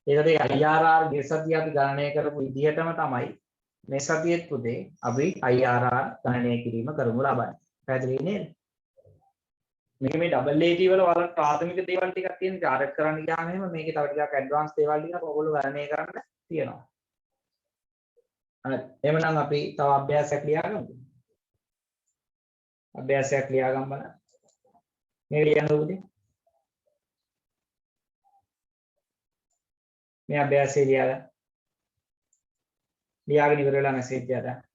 ඒකට IRR ගෙසතිය අපි ගණනය කරපු විදිහටම තමයි මේ සතියේත් පුතේ අපි IRR ගණනය කිරීම කරමු ලබන්නේ. පැහැදිලි නේද? මේක මේ ඩබල් AT වල වල ප්‍රාථමික දේවල් ටිකක් තියෙන චාර්ට් කරන්න ගියාම එහෙම මේකේ තව ටිකක් ඇඩ්වාන්ස් දේවල් ටිකක් ඔයගොල්ලෝ ගණනය කරන්න තියෙනවා. හරි. එහෙනම් අපි තව අභ්‍යාසයක් ලියාගමු. අභ්‍යාසයක් ලියාගමු බලන්න. මේ ලියන්න ඕනේ. මේ අභ්‍යාසය ලියාගෙන ඉවර වෙලා මැසේජ් එකක් දාන්න.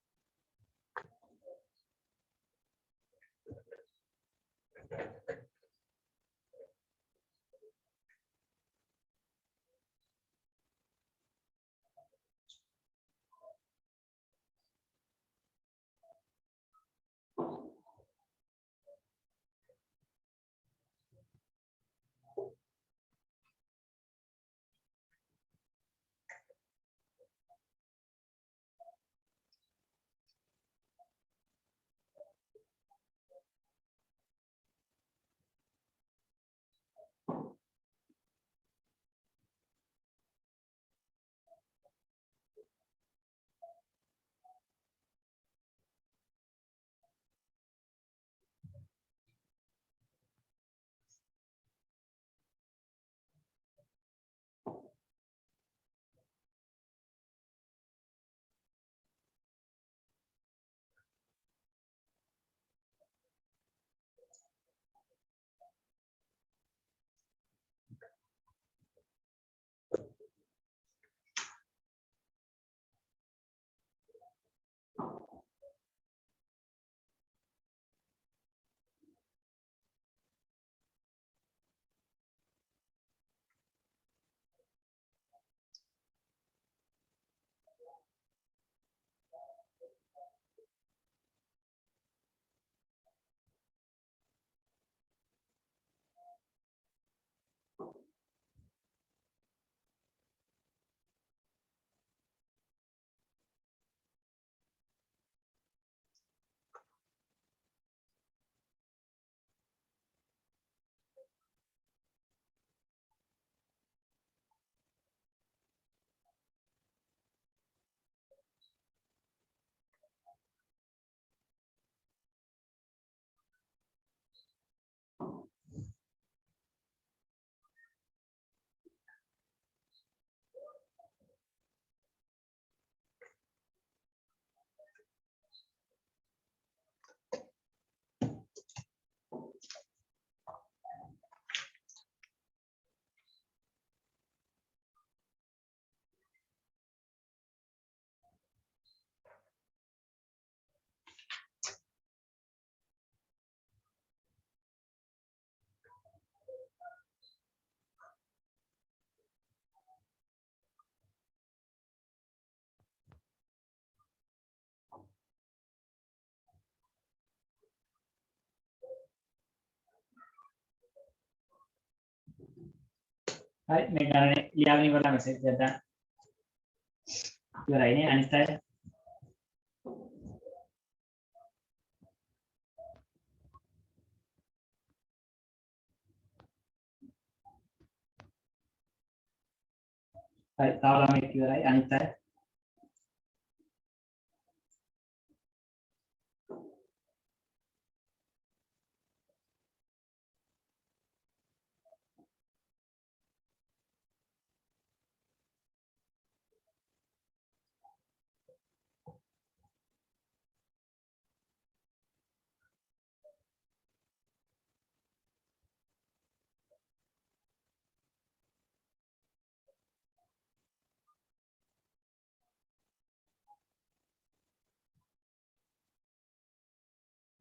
හරි මේ ගණනේ ලියාගෙන ඉවරලා මෙසේජ් එකක් දාන්න. ඉවරයිනේ අනිත් අය. හරි තව ළමෙක් ඉවරයි අනිත් අය.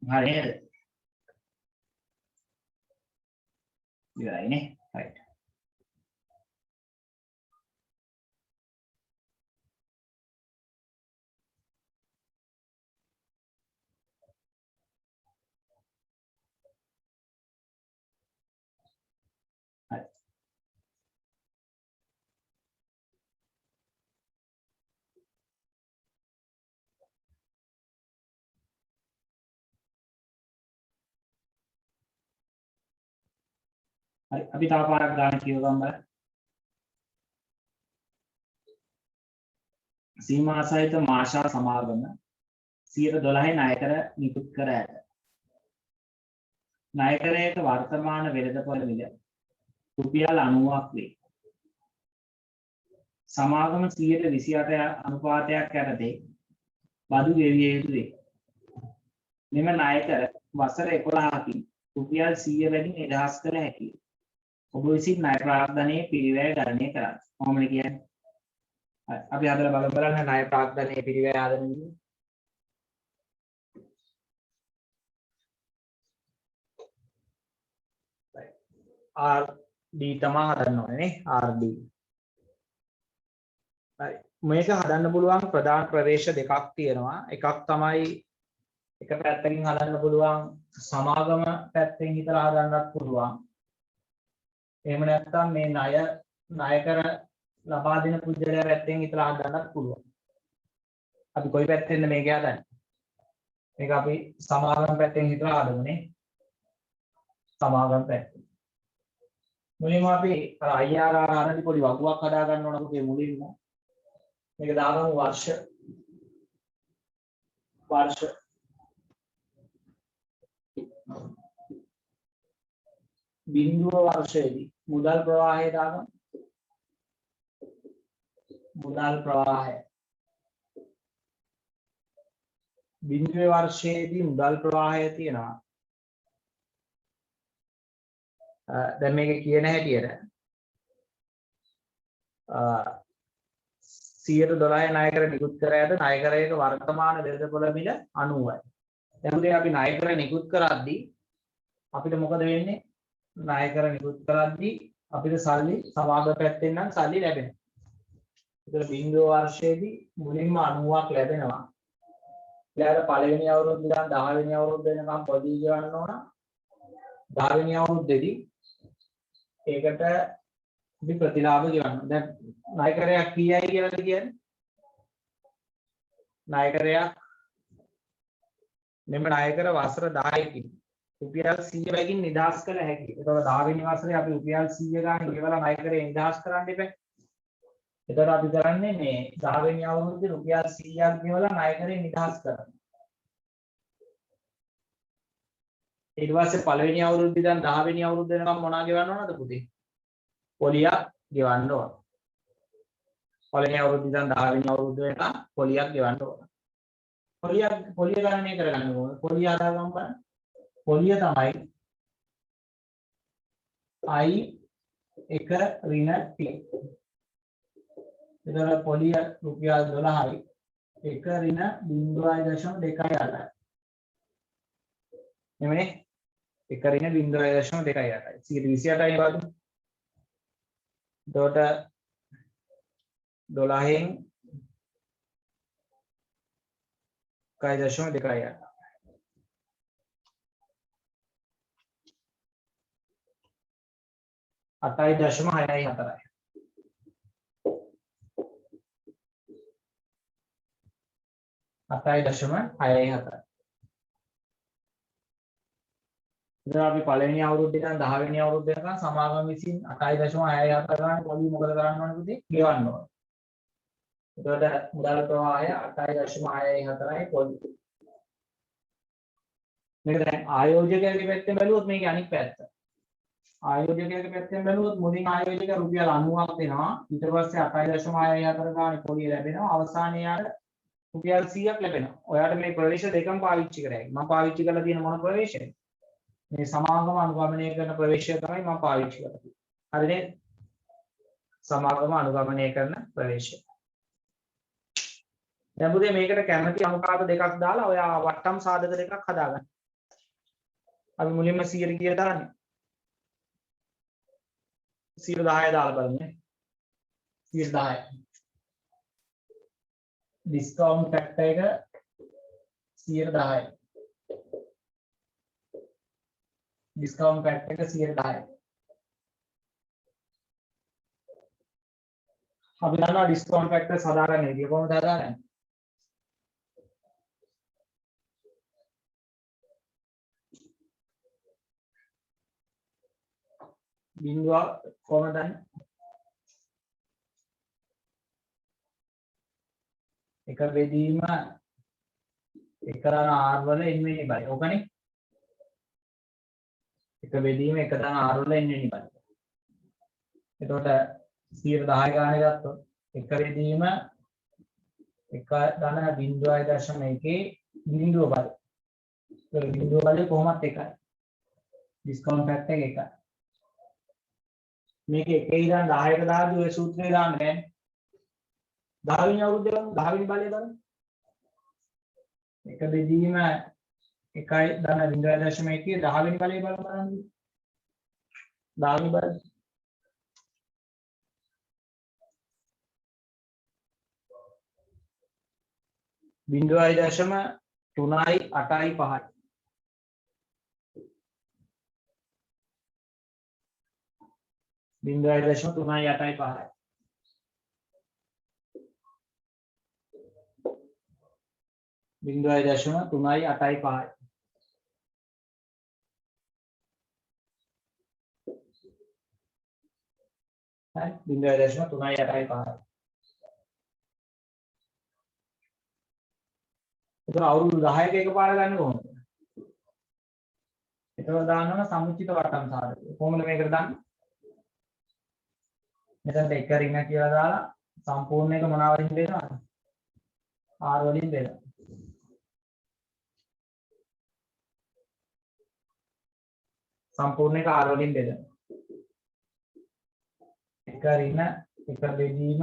හරි නේද? ඉවරයිනේ. right. හරි. හරි අපි තව පාරක් ගන්න කියවගමු බලන්න. සීමා සහිත මාෂා සමාගම 112 ණයකර නිකුත් කර ඇත. ණයකරයක වර්තමාන වෙළඳපොළ මිල රුපියල් 90ක් වේ. සමාගම 128 අනුපාතයක් යටතේ බදු ගෙවිය යුතු වේ. මෙම ණයකර වසර 11කින් රුපියල් 100 වැඩි නිදහස් කළ හැකියි. ඔබ විසින් ණය ප්‍රාග්ධනයේ පිරිවැය ගණනය කරන්න. කොහොමද කියන්නේ? අපි හදලා බලන්න ණය ප්‍රාග්ධනයේ පිරිවැය ආදරණය විදිහ. RD තමයි හදන්න ඕනේ නේ RD. හරි මේක හදන්න පුළුවන් ප්‍රධාන ප්‍රවේශ දෙකක් තියෙනවා. එකක් තමයි එක පැත්තකින් හදන්න පුළුවන් සමාගම පැත්තෙන් හිතලා හදන්නත් පුළුවන්. එහෙම නැත්නම් මේ ණයකර ලබා දෙන පුද්ගලයා පැත්තෙන් හිතලා හදන්නත් පුළුවන්. අපි කොයි පැත්තෙන්ද මේක හදන්නේ? මේක අපි සමාගම පැත්තෙන් හිතලා හදමුනේ. සමාගම පැත්තෙන්. මුලින්ම අපි IRR ආරදී පොඩි වගුවක් හදා ගන්න ඕන අපේ මුලින්ම. මේක දාගමු වර්ෂ බිඳුව වර්ෂයේදී මුදල් ප්‍රවාහය දාගමු. මුදල් ප්‍රවාහය බිඳුවේ වර්ෂයේදී මුදල් ප්‍රවාහය තියෙනවා. දැන් මේක කියන හැටියට 112 ණයකර නිකුත් කර ඇත. ණයකරයක වර්තමාන වෙළඳපොළ මිල 90යි. දැන් අපි ණයකර නිකුත් කරද්දී අපිට මොකද වෙන්නේ? ණයකර නිකුත් කරද්දී අපිට සල්ලි සමාගම පැත්තෙන් නම් සල්ලි ලැබෙනවා. ඒතර බිඳුව වර්ෂයේදී මුලින්ම 90ක් ලැබෙනවා. ඊළඟ පළවෙනි අවුරුද්ද ඉඳන් 10 වෙනි අවුරුද්ද වෙනකම් පොඩි ගෙවන්න ඕන. 10 වෙනි අවුරුද්දේදී ඒකට අපි ප්‍රතිලාභ ගෙවන්න. දැන් ණයකරයක් කීයයි කියලාද කියන්නේ? ණයකරයක් මෙන්න ණයකර වසර 10කින් රුපියල් 100 බැගින් නිදහස් කළ හැකියි. ඒතකොට 10 වෙනි වසරේ අපි රුපියල් 100 ගන්න ගෙවලා ණයකරේ නිදහස් කරන්න ඉබේ. එතකොට අපි කරන්නේ මේ 10 වෙනි අවුරුද්දේ රුපියල් 100ක් ගෙවලා ණයකරේ නිදහස් කරනවා. ඊට පස්සේ පළවෙනි අවුරුද්දේ ඉඳන් 10 වෙනි අවුරුද්ද වෙනකම් මොනවා ගෙවන්න ඕනද පුතේ? පොලියක් ගෙවන්න ඕන. පළවෙනි අවුරුද්දේ ඉඳන් 10 වෙනි අවුරුද්ද වෙනකම් පොලියක් ගෙවන්න ඕන. පොලිය ගණනය කරගන්න ඕන. පොලිය හදාගන්න බලන්න. පොලිය තමයි I1 ඍණ T. එතකොට පොලිය රුපියල් 12යි. 1 ඍණ 0.28යි. එමනේ 1 ඍණ 0.28යි. 128යි බලමු. එතකොට 12න් 1.28. 8.64. 8.64. ඉතින් අපි පළවෙනි අවුරුද්දේ ඉඳන් 10 වෙනි අවුරුද්ද වෙනකන් සමාගම විසින් 8.64 ගන්න පොඩි මොකද කරන්න ඕනේ පුතේ? ගෙවන්න ඕනේ. එතකොට මුදල් ප්‍රවාහය 8.64යි පොඩි. මේක දැන් ආයෝජකයාගේ පැත්තෙන් බැලුවොත් මේකේ අනිත් පැත්ත. ආයෝජකයාගේ පැත්තෙන් බැලුවොත් මුලින් ආයෝජක රුපියල් 90ක් දෙනවා. ඊට පස්සේ 8.64 ගානේ පොලිය ලැබෙනවා. අවසානයේ යාට රුපියල් 100ක් ලැබෙනවා. ඔයාලට මේ ප්‍රවේශ දෙකම පාවිච්චි කරයි. මම පාවිච්චි කරලා තියෙන මොන ප්‍රවේශයද? මේ සමාගම අනුගමනය කරන ප්‍රවේශය තමයි මම පාවිච්චි කරලා තියෙන්නේ. හරිනේ? සමාගම අනුගමනය කරන ප්‍රවේශය. දැන් පුතේ මේකට කැමැති අනුපාත දෙකක් දාලා ඔයා වට්ටම් සාධක දෙකක් හදාගන්න. අපි මුලින්ම 100 කීයද දාන්නේ? 10 දාලා බලන්න. 10. ඩිස්කවුන්ට් ෆැක්ටර් එක 10%. ඩිස්කවුන්ට් ෆැක්ටර් එක 10%. අපි දන්නවා ඩිස්කවුන්ට් ෆැක්ටර්ස් හදාගන්න විදිය කොහොමද හදාගන්නේ? බිංදුව කොහොමද දන්නේ? එක බෙදීම එක දාන R වල n වෙනි බයි. ඕකනේ. එක බෙදීම එක දාන R වල n වෙනි බයි. එතකොට 10 ගානේ ගත්තොත් එක බෙදීම එක දාන 0.1 බිංදුව බයි. ඒ බිංදුව බලේ කොහොමත් එකයි. ඩිස්කවුන්ට් ෆැක්ටර් එක එකයි. මේක එකේ ඉඳන් 10ට දාද්දී ඔය සූත්‍රය දාන්න බෑනේ. 10 වෙනි අවුරුද්දේ 10 වෙනි බලය බලන්න. එක බෙදීම 1 ධන 0.1 10 වෙනි බලය බලන්න. 10 වෙනි බලය. බිංදුවයි දශම 3යි 8යි 5යි. බිංදුවයි දශම 3යි 8යි 5යි. බිංදුවයි දශම 3යි 8යි 5යි. හරි බිංදුවයි දශම 3යි 8යි 5යි. ඒක අවුරුදු 10ක එකපාර ගන්න කොහොමද? ඒතකොට දානවා සමුචිත වටම් සාධකය. කොහොමද මේකට දාන්නේ? මෙතන එක රින කියලා දාලා සම්පූර්ණ එක මොනවා වලින් බෙදනවද? R වලින් බෙදනවා. සම්පූර්ණ එක R වලින් බෙදනවා. එක රින එක බෙදීම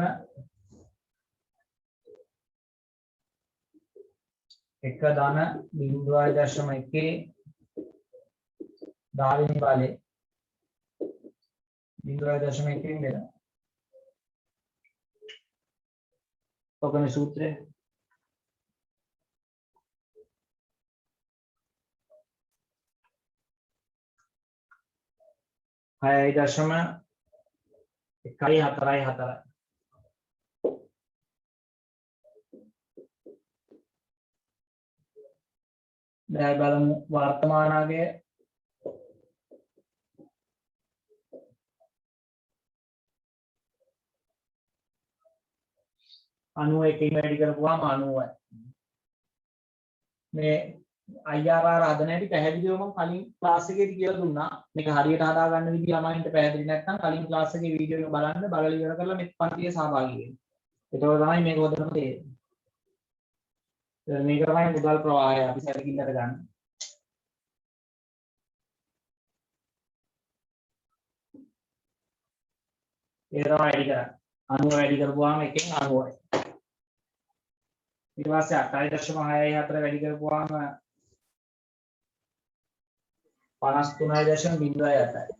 එක ධන 0.1 10 වෙනි බලේ 0.1 බෙදනවා. ඔකනේ සූත්‍රය. හයයි දශම 1.44. දැන් බලමු වර්තමානයේ 91 වැඩි කරපුවාම 90යි. මේ IRR හදන හැටි පැහැදිලිව මම කලින් ක්ලාස් එකේදී කියලා දුන්නා. මේක හරියට හදා ගන්න විදිහ ළමයින්ට පැහැදිලි නැත්නම් කලින් ක්ලාස් එකේ වීඩියෝ එක බලන්න බලලා ඉවර කරලා මේ පන්තියේ සහභාගී වෙන්න. ඒතකොට තමයි මේක හොදන්න තේරෙන්නේ. මේක තමයි මුදල් ප්‍රවාහය අපි සැලකිල්ලට ගන්න. ඒක තමයි වැඩි කරන්නේ. 90 වැඩි කරපුවාම එකෙන් 90යි. ඊට පස්සේ 8.64 වැඩි කරපුවාම 53.08යි.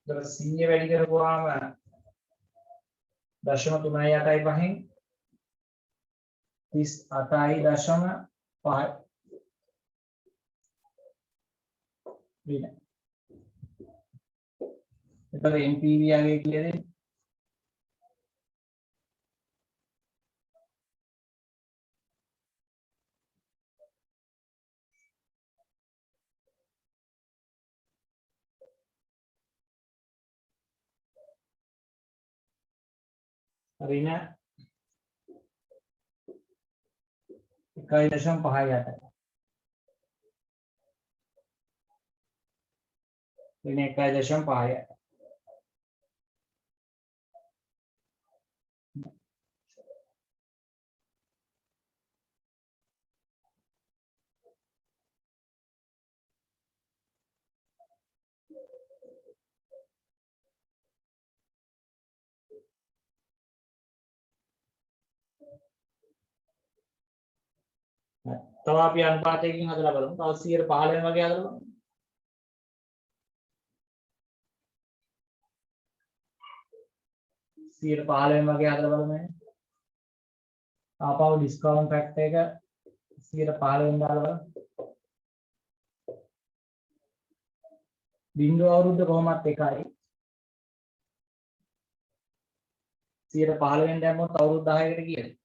දැන් 100 වැඩි කරපුවාම 0.38යි 5න් 38.5යි. ऋण එතකොට NPV ආගේ කියලා දෙන්නේ ऋण 1.58 ऋण 1.58 තව අපි අනුපාතයකින් හදලා බලමු. තව 115 වගේ හදලා බලමු. 115 වගේ හදලා බලමු. ආපහු ඩිස්කවුන්ට් ෆැක්ටර් එක 115 දාලා බලමු. බිංදුව අවුරුද්ද කොහොමත් එකයි. 115 දැම්මොත් අවුරුදු 10කට කියලා.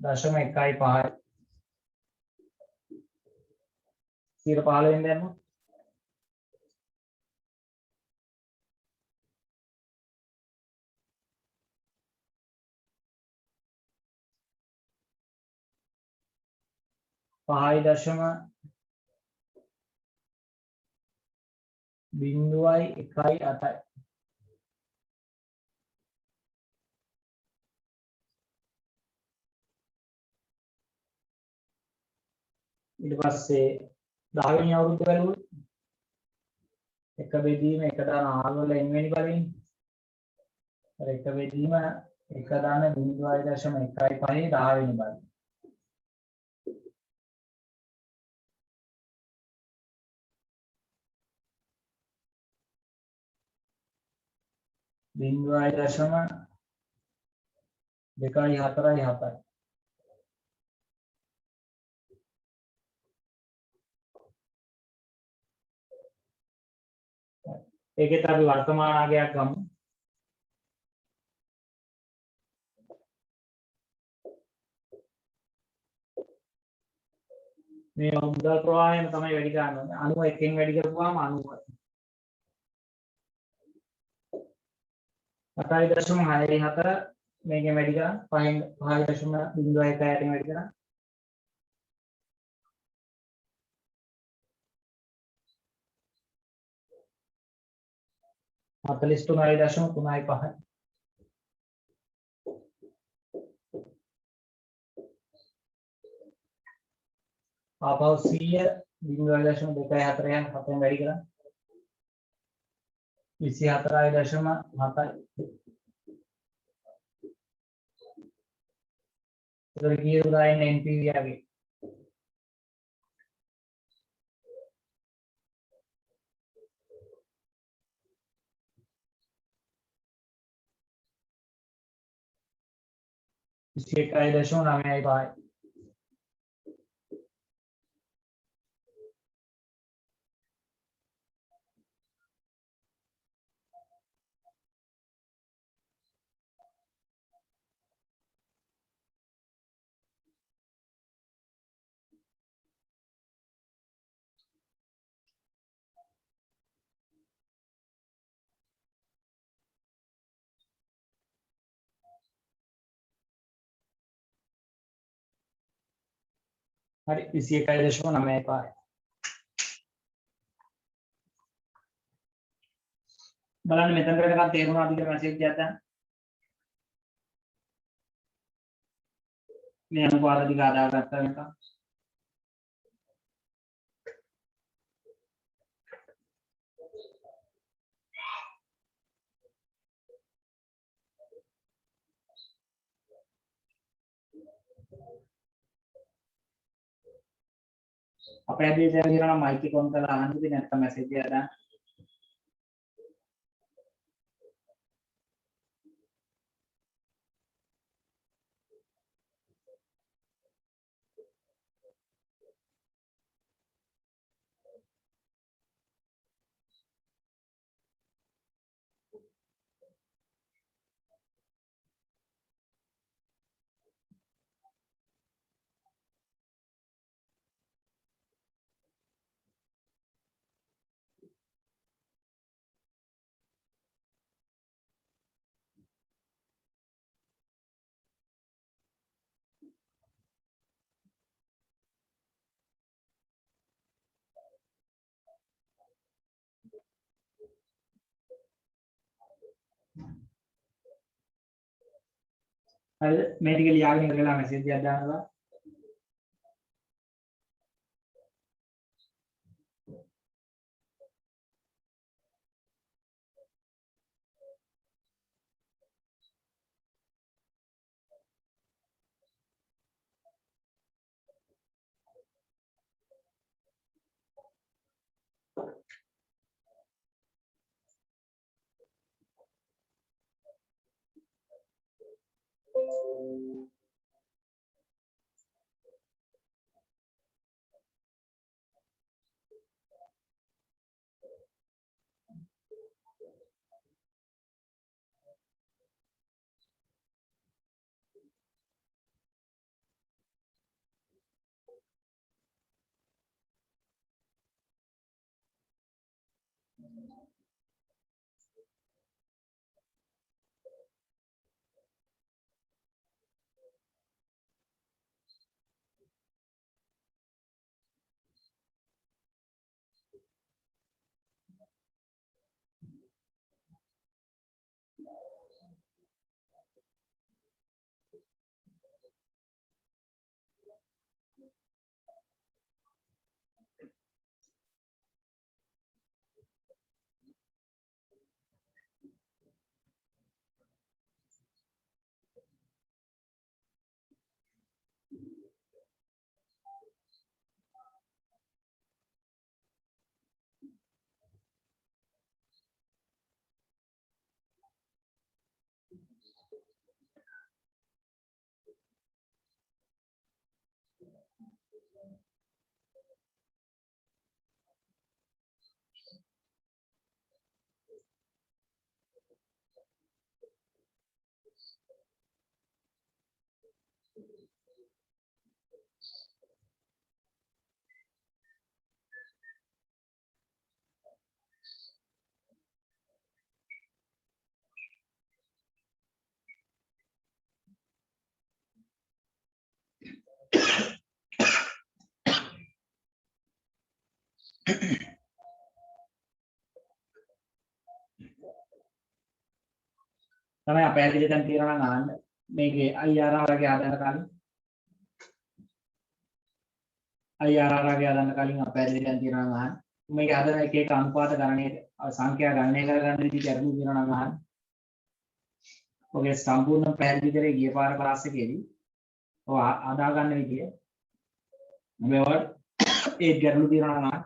0.15 115 දැම්මොත් පහයි දශම බිංදුවයි 1.8යි ඊට පස්සේ 10 වෙනි අවුරුද්ද බැලුවොත් එක බෙදීම 1/4 වල n වෙනි බලයෙන් අර එක බෙදීම 1/0.15 10 වෙනි බලය 0.247 ඒකෙත් අපි වර්තමාන අගයක් ගමු. මේ මුදල් ප්‍රවාහයම තමයි වැඩි කරන්න ඕනේ. 91න් වැඩි කරපුවාම 90. 8.64 මේකෙන් වැඩි කරා 5.01න් වැඩි කරා 43.35 ආපහු 100 0.24 හතෙන් වැඩි කරා 24.7 ඉතින් කීයද දාන්නේ NPV ආගේ ඉස්කේකයි දශම 9.5 හරි 21.95 බලන්න මෙතන වෙනකන් තේරුණාද කියලා මැසේජ් එකක් දාන්න මේ අනුපාත ටික හදාගත්තා වෙනකන් අපේ ඇදී දැන් කියනවා මයික් එක ඔන් කරලා අහන්න ඉතින් නැත්තම් මැසේජ් එකක් දාන්න හරිද මේ ටික ලියාගෙන ඉවරලා මැසේජ් එකක් දානවා තමයි අපැහැදිලි දැන් තියනවා නම් අහන්න මේකේ IRR වගේ ආදන්න කලින් අපැහැදිලි දැන් තියනවා නම් අහන්න මේකේ ආදන එක එක අනුපාත ගණනයේ සංඛ්‍යා ගණනය කරගන්න විදිහට අරුණු තියනවා නම් අහන්න ඔගේ සම්පූර්ණ පැහැදිලි කරේ ගිය පාර ක්ලාස් එකේදී ඔය ආදා ගන්න විදිය මේවට ඒ ගැටලු තියනවා නම් අහන්න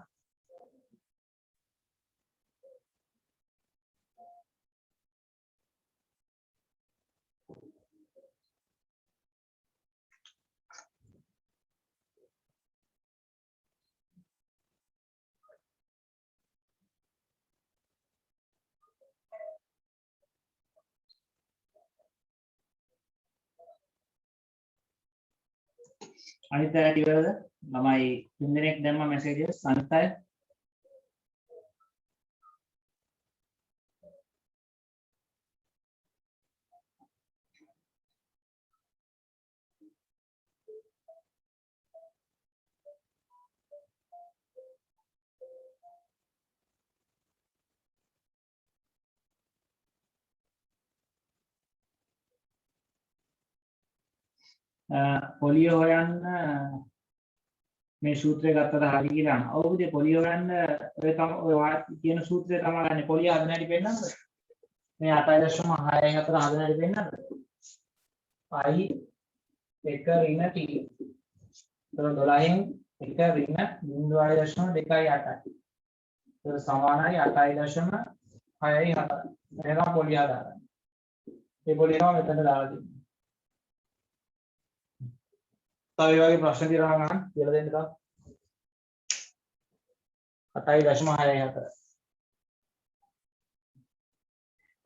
අනිත් පැයට ඉවරද ළමයි තුන් දිනක් දැම්ම මැසේජ් එක අනිත් අය පොලිය හොයන්න මේ සූත්‍රය ගත්තද හරි කියලා අහනවා. ඔව් පුතේ පොලිය හොයන්න ඔය කියන සූත්‍රය තමයි ගන්න. පොලිය හදන හැටි පෙන්නන්නද? මේ 8.64 හදන හැටි පෙන්නන්නද? පයි 1 ඍණ t. එතකොට 12න් 1 ඍණ 0.228. ඒක සමානයි 8.67. මේක පොලිය හදාගන්න. මේ පොලිය තමයි මෙතන දාලා තියෙන්නේ. තව ඒ වගේ ප්‍රශ්න තියෙනවා නම් කියලා දෙන්න තා 8.64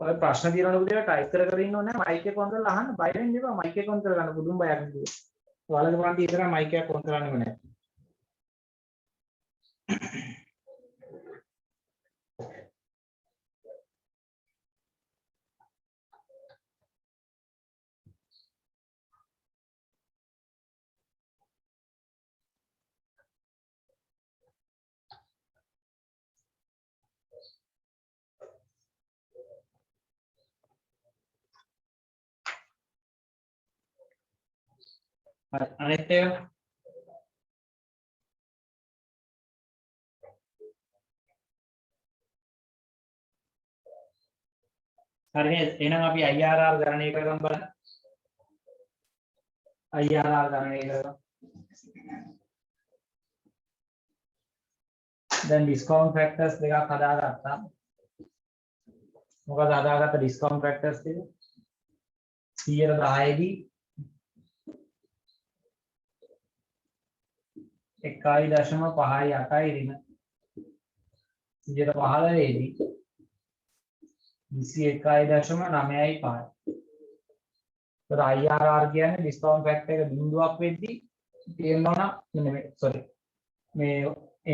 ඔය ප්‍රශ්න තියෙනවනේ පුතේ ටයිප් කර කර ඉන්න ඕනේ මයික් එක ඔන් කරලා අහන්න බය වෙන්න එපා මයික් එක ඔන් කරගන්න පුදුම බයක් නෙවෙයි ඔයාලගේ පාන්ති ඉතර මයික් එක ඔන් කරන්නේම නැහැ අනිත් ඒවා හරි නේද? එහෙනම් අපි IRR ගණනය කරගමු බලන්න. IRR ගණනය කරගමු. දැන් ඩිස්කවුන්ට් ෆැක්ටර්ස් දෙකක් හදාගත්තා. මොකද හදාගත්ත ඩිස්කවුන්ට් ෆැක්ටර්ස් ටික 10 දී 1.58යි ඍණ 15 දී 21.95. तर IRR කියන්නේ ඩිස්කවුන්ට් ෆැක්ටර් එක බිඳුවක් වෙද්දී තියෙනවා නම් මේ සෝරි මේ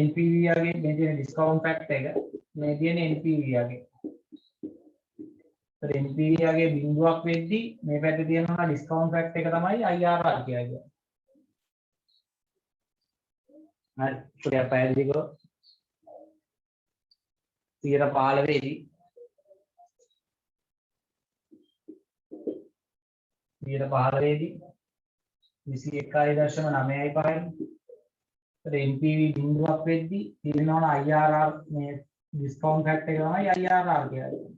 NPV යගේ මේ තියෙන ඩිස්කවුන්ට් ෆැක්ටර් එක මේ තියෙන NPV යගේ. तर NPV යගේ බිඳුවක් වෙද්දී මේ පැත්තේ තියෙනවා ඩිස්කවුන්ට් ෆැක්ටර් එක තමයි IRR කියන්නේ. හරි ඒක පැහැදිලි කරොත් 15 දී 15 දී 21.95යි. तर NPV බිඳුවක් වෙද්දී තියෙනවා IRR මේ ඩිස්කවුන්ට් ෆැක්ටර් එක තමයි IRR කියන්නේ.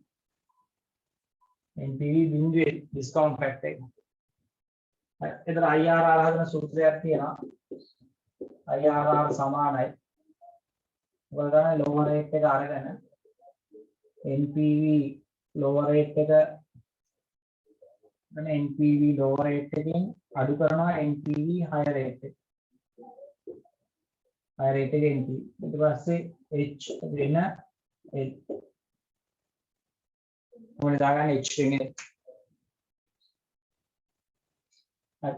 NPV බිඳුවේ ඩිස්කවුන්ට් ෆැක්ටර් එක. හරි එතන IRR හදන සූත්‍රයක් තියෙනවා. IRR සමානයි. මොකද ගන්න ලෝවර් රේට් එක අරගෙන NPV ලෝවර් රේට් එක දැන් NPV ලෝවර් රේට් එකෙන් අඩු කරනවා NPV හයර් රේට් එක. හයර් රේට් එක NPV. ඊට පස්සේ H වෙන L. මොකද දාගන්න H වෙන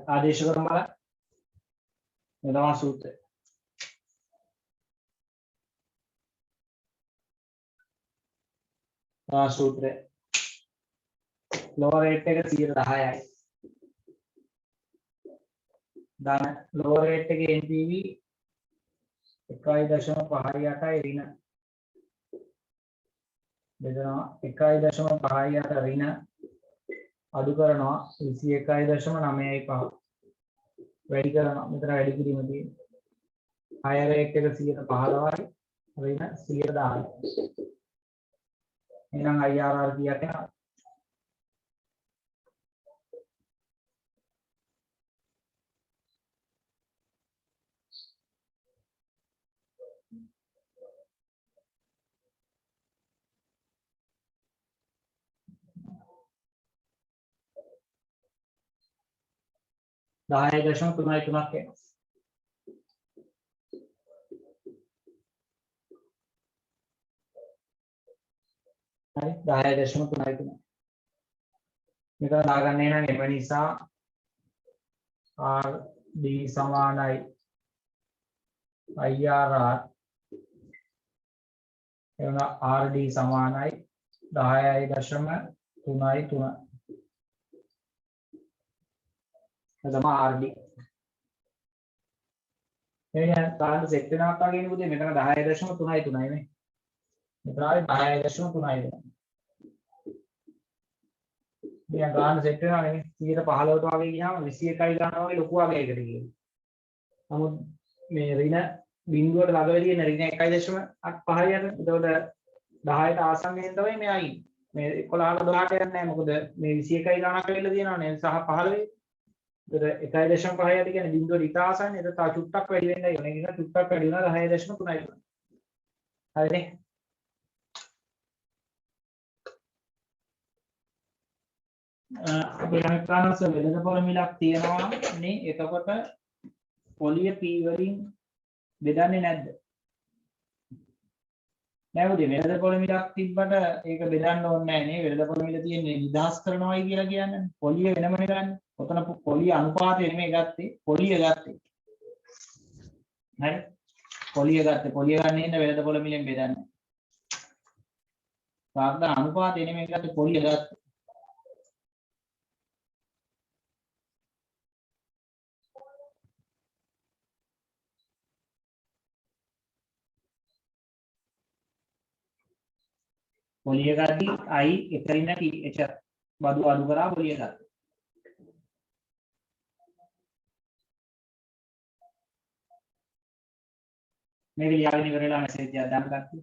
ආදේශ කරමු බලන්න. මේ තමයි සූත්‍රය. सूत्र लोअर रेट के 10යි दान लोअर रेट के एनपीवी 1.58යි ඍණ බෙදනවා 1.58 ඍණ අඩු කරනවා 21.95 වැඩි කරනවා මෙතන වැඩි කිරීම තියෙනවා හයර් රේට් එක 115යි ඍණ 110යි එහෙනම් IRR කීයක් එනවා दाय दशम तुम्हारी तुम्हारे के अरे दाय दशम तुम्हारी तुम्हारे निकल लागने ना निमनीसा आर डी समानाई IRR एवं आर डी समानाई दाय दशम तुम्हारी तुम्हारे තමයි RD. එහෙනම් කාලේ සෙට් වෙනවා වගේ නේ පුතේ මෙතන 10.3යි නේ. මෙතන ආවේ 10.3යි වෙනවා. මෙයා ගාන සෙට් වෙනවා නේ 115ට වගේ ගියාම 21යි ගන්නවා වගේ ලොකු වගේකට කියනවා. නමුත් මේ ඍණ බිඳුවට ළඟ වෙදී න ඍණ 1.85යි යන. ඒතකොට 10ට ආසන්නයෙන් තමයි මෙයා ඉන්නේ. මේ 11ට 12ට යන්නේ නැහැ. මොකද මේ 21යි ගණනක් වෙලා තියෙනවානේ සහ 15 तर 1.5 යටි කියන්නේ බිඳුවට ඉත ආසන්න. ඒක තා චුට්ටක් වැඩි වෙන්නයි ඕනේ. ඒක චුට්ටක් වැඩි වුණා 10.3යි. හරිනේ. අපේ අනිකානස වෙළඳපොළ මිලක් තියෙනවා නේ. එතකොට පොලිය P වලින් බෙදන්නේ නැද්ද? නෑ උදේ වෙළඳපොළ මිලක් තිබ්බට ඒක බෙදන්න ඕනේ නෑ නේ. වෙළඳපොළ මිල තියෙන්නේ නිදහස් කරනවායි කියලා කියන්නේ. පොලිය වෙනමනේ ගන්න. ඔතන පොලිය අනුපාතය නෙමෙයි ගත්තේ. පොලිය ගත්තේ. හරි? පොලිය ගත්තේ. පොලිය ගන්න ඉන්න වෙළඳපොළ මිලෙන් බෙදන්නේ. සාධාරණ අනුපාතය නෙමෙයි ගත්තේ. පොලිය ගත්තේ. පොලිය ගද්දි I එකරින් නැති එච බදු අඩු කරා පොලිය ගත්තා. මේක ලියාගෙන ඉවරලා මැසේජ් එකක් දාන්න කට්ටිය.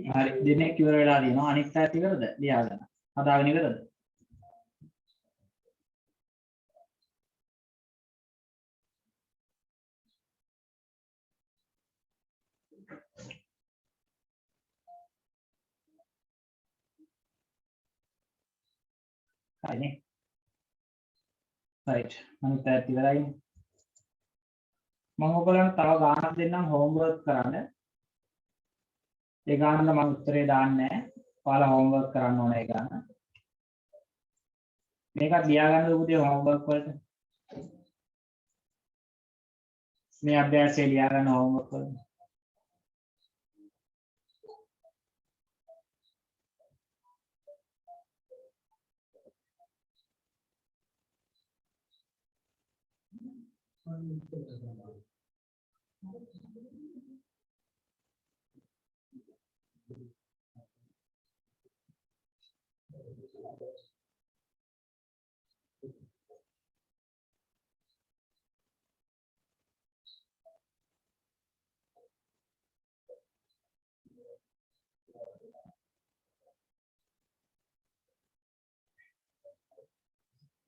හරි දිනෙක ඉවර වෙලා දිනවා අනිත් පැත්ත ඉවරද ලියාගන්න හදාගෙන ඉවරද හරිනේ right අනිත් පැත්ත ඉවරයි මම ඔයගොල්ලන්ට තව ගානක් දෙන්නම් homework කරන්න ඒ ගානට මම උත්තරේ දාන්නේ නැහැ ඔයාලා homework කරන්න ඕනේ ඒ ගාන මේකත් ලියාගන්න උදේ homework වලට මේ අභ්‍යාසය ලියාගන්න homework වලට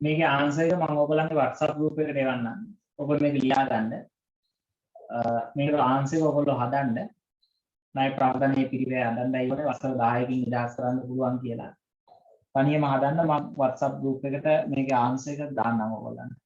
මේකේ ආන්සර් එක මම ඔයගොල්ලන්ගේ WhatsApp group එකට එවන්නම්. ඔයගොල්ලෝ මේක ලියා ගන්න. මේක ආන්සර් එක ඔයගොල්ලෝ හදන්න. ණය ප්‍රාර්ථනීය පිළිවෙල හදන්නයි ඕනේ වසර 10කින් නිදහස් කරන්න පුළුවන් කියලා. තනියම හදන්න මම WhatsApp group එකට මේකේ ආන්සර් එක දාන්නම් ඔයගොල්ලන්ට.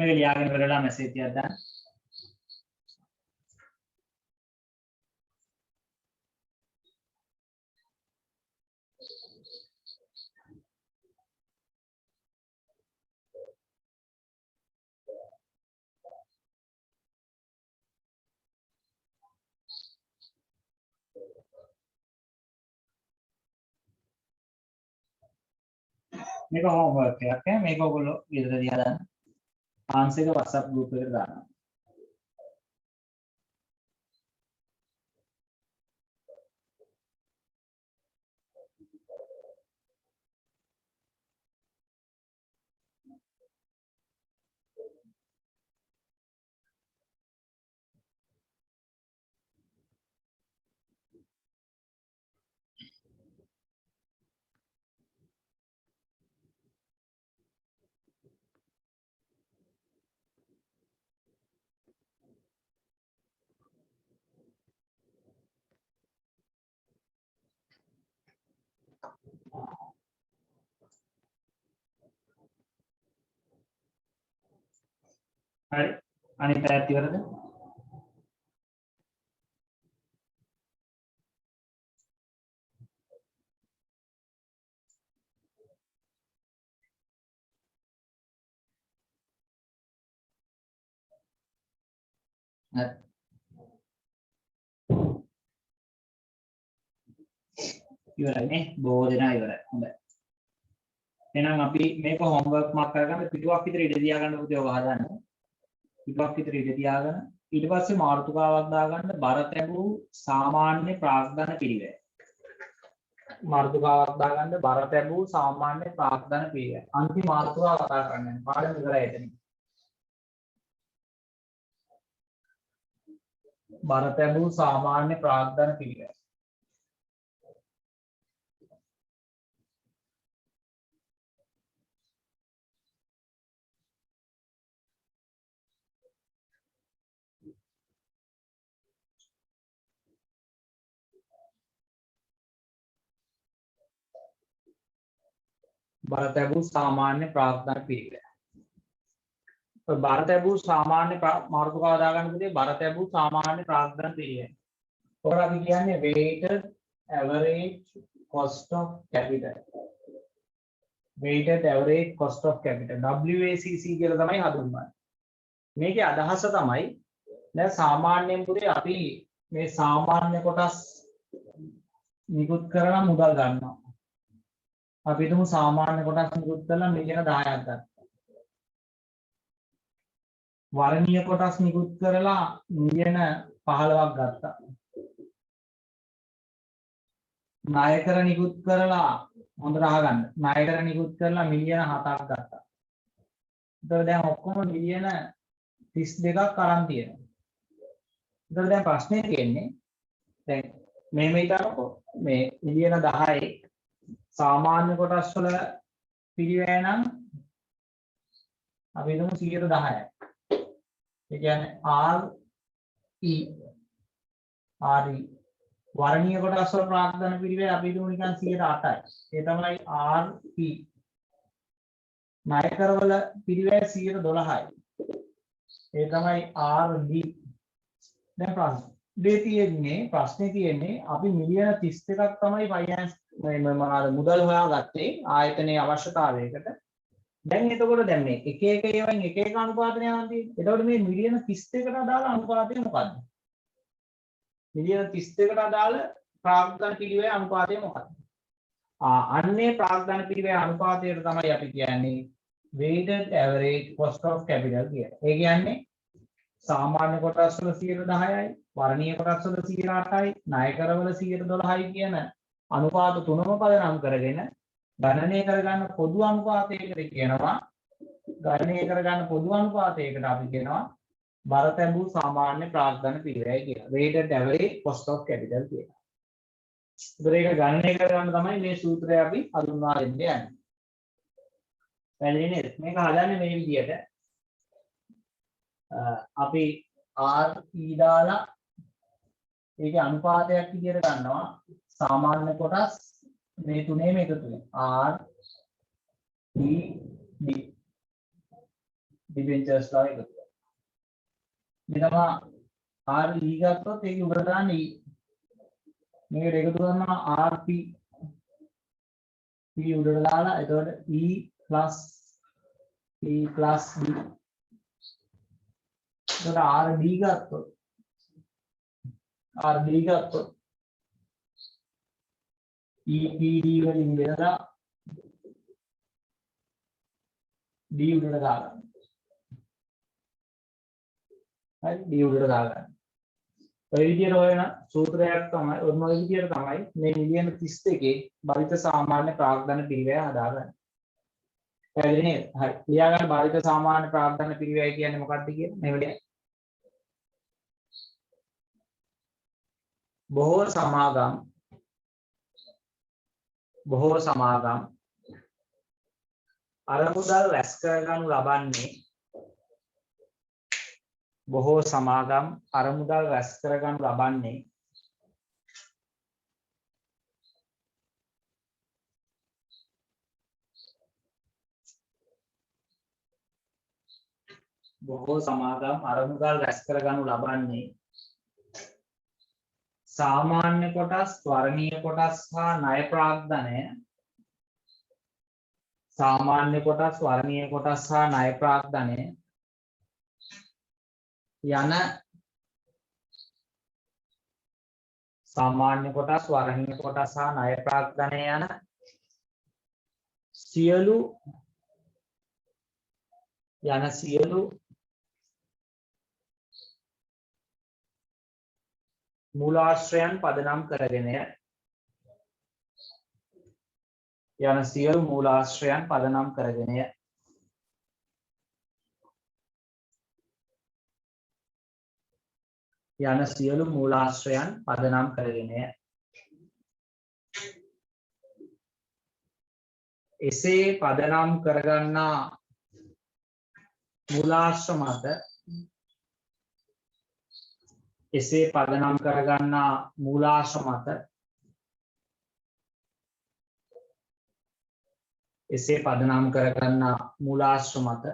මේක ලියාගෙන ඉවරලා මැසේජ් එකක් දාන්න. මේක homework එකක් ඈ මේක ඔයගොල්ලෝ ගෙදර දිහා දාන්න. ආන්සර් එක WhatsApp group එකට දානවා. හරි අනිත් පැත්ත ඉවරද? හරි ඉවරයි නේ බොහෝ දෙනා ඉවරයි. හොඳයි. එහෙනම් අපි මේක homework මාක් කරගන්න පිටුවක් විතර ඉඳ තියාගන්න පුතේ ඔය හදන්න. පිටුවක් විතර ඉඳ තියාගෙන ඊට පස්සේ මාතෘකාවක් දාගන්න බර තැබූ සාමාන්‍ය ප්‍රාග්ධන පිළිවෙල. මාතෘකාවක් දාගන්න බර තැබූ සාමාන්‍ය ප්‍රාග්ධන පිළිවෙල. අන්තිම මාතෘකාව කතා කරන්න. පාඩම ඉවරයි එතනින්. බර තැබූ සාමාන්‍ය ප්‍රාග්ධන පිළිවෙල. බර තැබූ සාමාන්‍ය ප්‍රාග්ධන පිළිවෙල. බර තැබූ සාමාන්‍ය මාතෘකාව දාගන්න පුතේ බර තැබූ සාමාන්‍ය ප්‍රාග්ධන පිළිවෙල. ඔකට අපි කියන්නේ weighted average cost of capital. weighted average cost of capital WACC කියලා තමයි හඳුන්වන්නේ. මේකේ අදහස තමයි දැන් සාමාන්‍යයෙන් පුතේ අපි මේ සාමාන්‍ය කොටස් නිකුත් කරලා මුදල් ගන්නවා. අපි හිතමු සාමාන්‍ය කොටස් නිකුත් කරලා මිලියන 10ක් ගත්තා. වර්ණීය කොටස් නිකුත් කරලා මිලියන 15ක් ගත්තා. ණයකර නිකුත් කරලා හොඳට අහගන්න. ණයකර නිකුත් කරලා මිලියන 7ක් ගත්තා. ඒතකොට දැන් ඔක්කොම මිලියන 32ක් අරන් තියෙනවා. ඒතකොට දැන් ප්‍රශ්නේ තියෙන්නේ දැන් මේ හිතන්නකෝ මේ මිලියන 10 සාමාන්‍ය කොටස් වල පිළිවෙල නම් අපි හිතමු 10%යි. ඒ කියන්නේ RE වර්ණීය කොටස් වල ප්‍රාග්ධන පිළිවෙල අපි හිතමු නිකන් 8%යි. ඒ තමයි RP. ණයකර වල පිළිවෙල 12%යි. ඒ තමයි RD. දැන් ප්‍රශ්නේ තියෙන්නේ අපි මිලියන 32ක් තමයි ෆයිනෑන්ස් මුදල් හොයාගත්තේ ආයතනයේ අවශ්‍යතාවයකට. දැන් එතකොට දැන් මේ එක එක ඒවායින් එක එක අනුපාතන යනවා තියෙන්නේ. එතකොට මේ මිලියන 32කට අදාළ අනුපාතය මොකද්ද? මිලියන 32කට අදාළ ප්‍රාග්ධන පිළිවෙල අනුපාතය මොකක්ද? අන්නේ ප්‍රාග්ධන පිළිවෙල අනුපාතයට තමයි අපි කියන්නේ weighted average cost of capital කියලා. ඒ කියන්නේ සාමාන්‍ය කොටස් වල 10%යි, වර්ණීය කොටස් වල 8%යි, ණයකර වල 12%යි කියන අනුපාත තුනම පදනම් කරගෙන ගණනය කරගන්න පොදු අනුපාතයකට කියනවා අපි කියනවා බර තැබූ සාමාන්‍ය ප්‍රාග්ධන පිළිවෙලයි කියලා. weighted average cost of capital කියලා. ඒක ගණනය කරගන්න තමයි මේ සූත්‍රය අපි හඳුන්වා දෙන්න යන්නේ. පැහැදිලි නේද? මේක හදන්නේ මේ විදිහට. අපි RE දාලා ඒකේ අනුපාතයක් විදිහට ගන්නවා. සාමාන්‍ය කොටස් මේ තුනේම එකතු වෙනවා. R E D. ඩිබෙන්චර්ස්ලා එකතු කරලා. මෙතන R E ගත්තොත් ඒක උඩට දාන්න E. මේකට එකතු කරනවා RP P උඩට දාලා එතකොට E plus P plus D. එතකොට RD ගත්තොත් EPD වලින් බෙදලා D උඩට දාගන්න. හරි D උඩට දාගන්න. ඔය විදියට හොයන සූත්‍රයක් තමයි ඔය විදියට තමයි මේ මිලියන 32 භාවිත සාමාන්‍ය ප්‍රාග්ධන පිරිවැය හදාගන්නේ. පැහැදිලි නේද? හරි. ලියා ගන්න භාවිත සාමාන්‍ය ප්‍රාග්ධන පිරිවැය කියන්නේ මොකක්ද කියලා මේ විදියට. බොහෝ සමාගම් අරමුදල් රැස් කරගනු ලබන්නේ සාමාන්‍ය කොටස්, වර්ණීය කොටස් හා ණය ප්‍රාග්ධනය යන සියලු මූලාශ්‍රයන් පදනම් කරගෙනය. එසේ පදනම් කරගන්නා මූලාශ්‍ර මත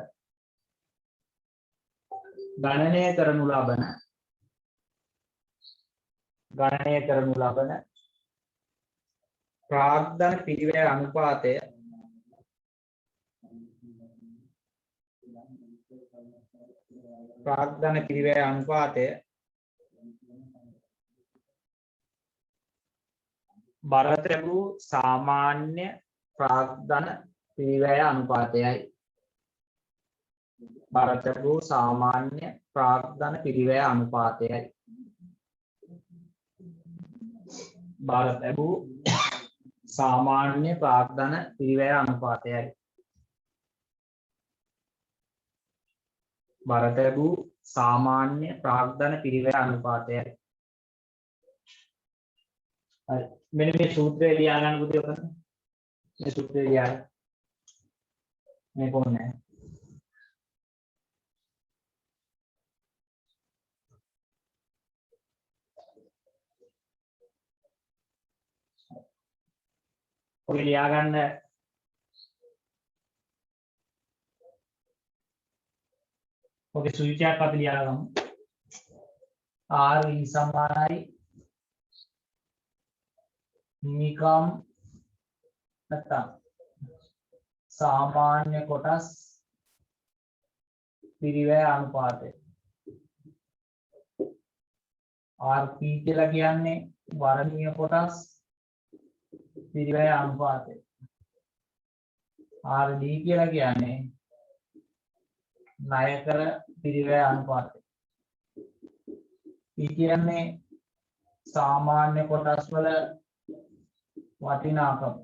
ගණනය කරනු ලබන ප්‍රාග්ධන පිරිවැය අනුපාතය බර තැබූ සාමාන්‍ය ප්‍රාග්ධන පිරිවැය අනුපාතයයි. හරි. මෙන්න මේ සූත්‍රය ලියා ගන්න පුතේ ඔතන. මේ සූත්‍රය ලියා ගන්න. මේ කොහොමද? ඔය ලියා ගන්න ඔගේ සූත්‍රයක් අපි ලියා ගමු. R E සමානයි නිකම් නැත්නම් සාමාන්‍ය කොටස් පිරිවැය අනුපාතය. RP කියලා කියන්නේ වර්ණීය කොටස් පිරිවැය අනුපාතය. RD කියලා කියන්නේ ණයකර පිරිවැය අනුපාතය. P කියන්නේ සාමාන්‍ය කොටස් වල වටිනාකම.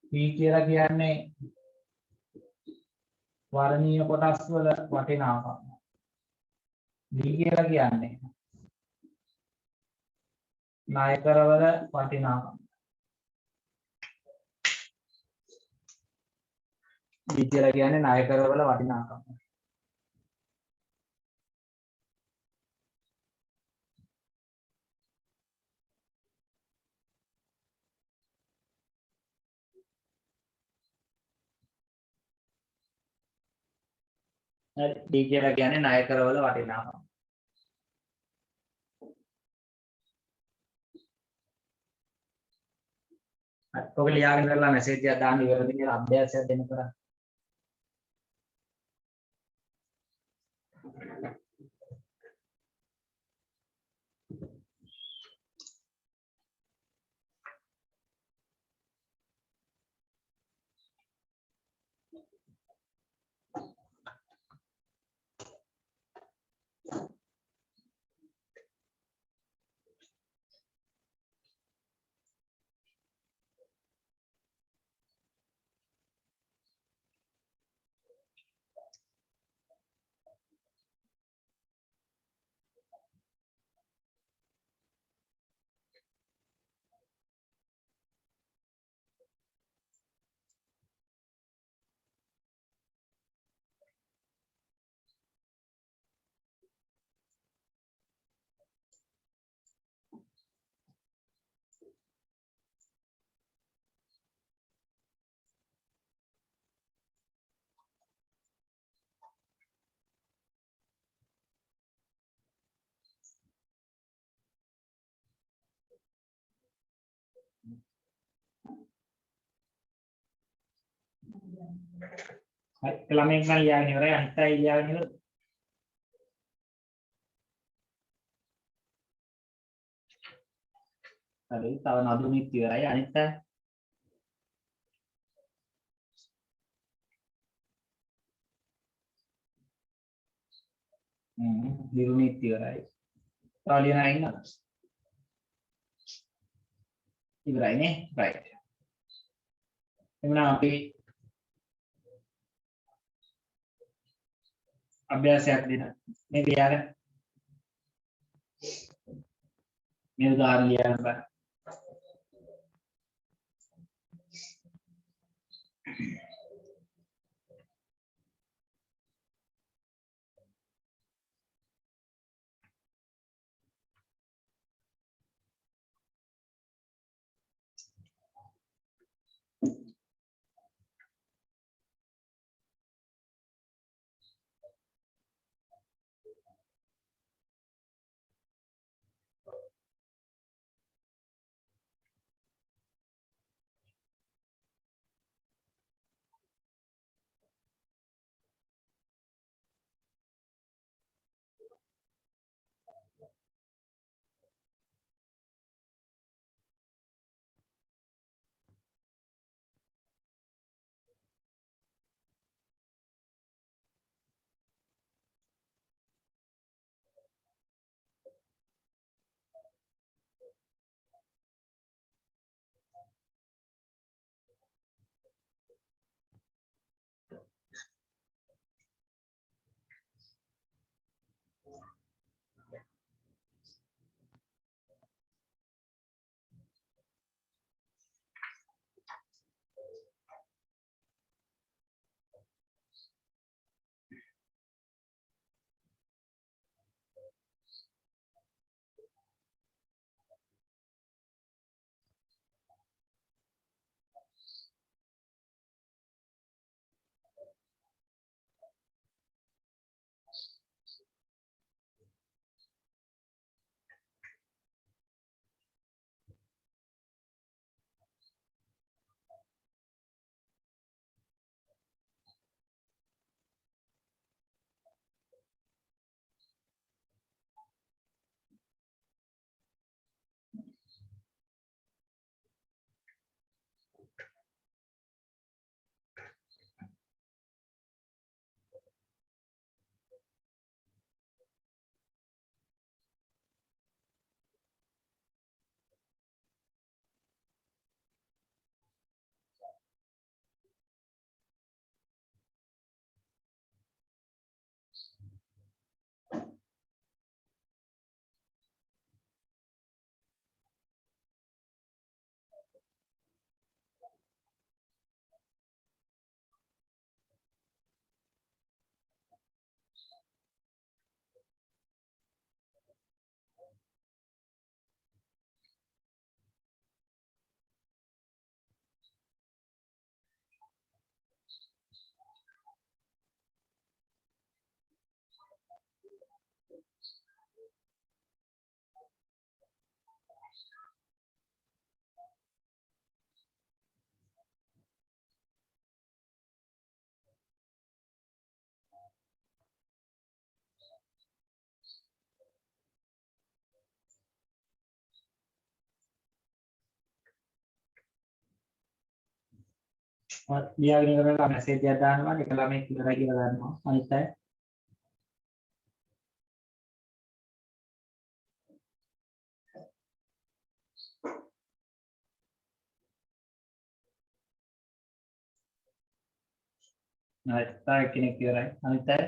P කියලා කියන්නේ වර්ණීය කොටස් වල වටිනාකම. D කියලා කියන්නේ ණයකරවල වටිනාකම. D කියලා කියන්නේ ණයකරවල වටිනාකම. D කියලා කියන්නේ ණය කරවල වටිනාකම. ඔක ලියාගෙන කරලා මැසේජ් එකක් දාන්න ඉවරද කියලා අභ්‍යාසයක් දෙන්න කරා. හරි ළමෙක් නම් ලියාගෙන ඉවරයි අනිත් අය ලියාගෙන ඉවරද? හරි තව නදුනිත් ඉවරයි අනිත් අය දිරුනිත් ඉවරයි. තව ලියන අය ඉන්නවද? ඉවරයි නේ right. එහෙනම් අපි අභ්‍යාසයක් දෙන්න මේ ලියාගෙන මේ උදාහරණ ලියන්න බෑ. ලියාගෙන ඉවරලා මැසේජ් එකක් දානවා එක ළමෙක් ඉවරයි කියලා ගන්නවා අනිත් අය නැත්නම් කෙනෙක් ඉවරයි අනිත් අය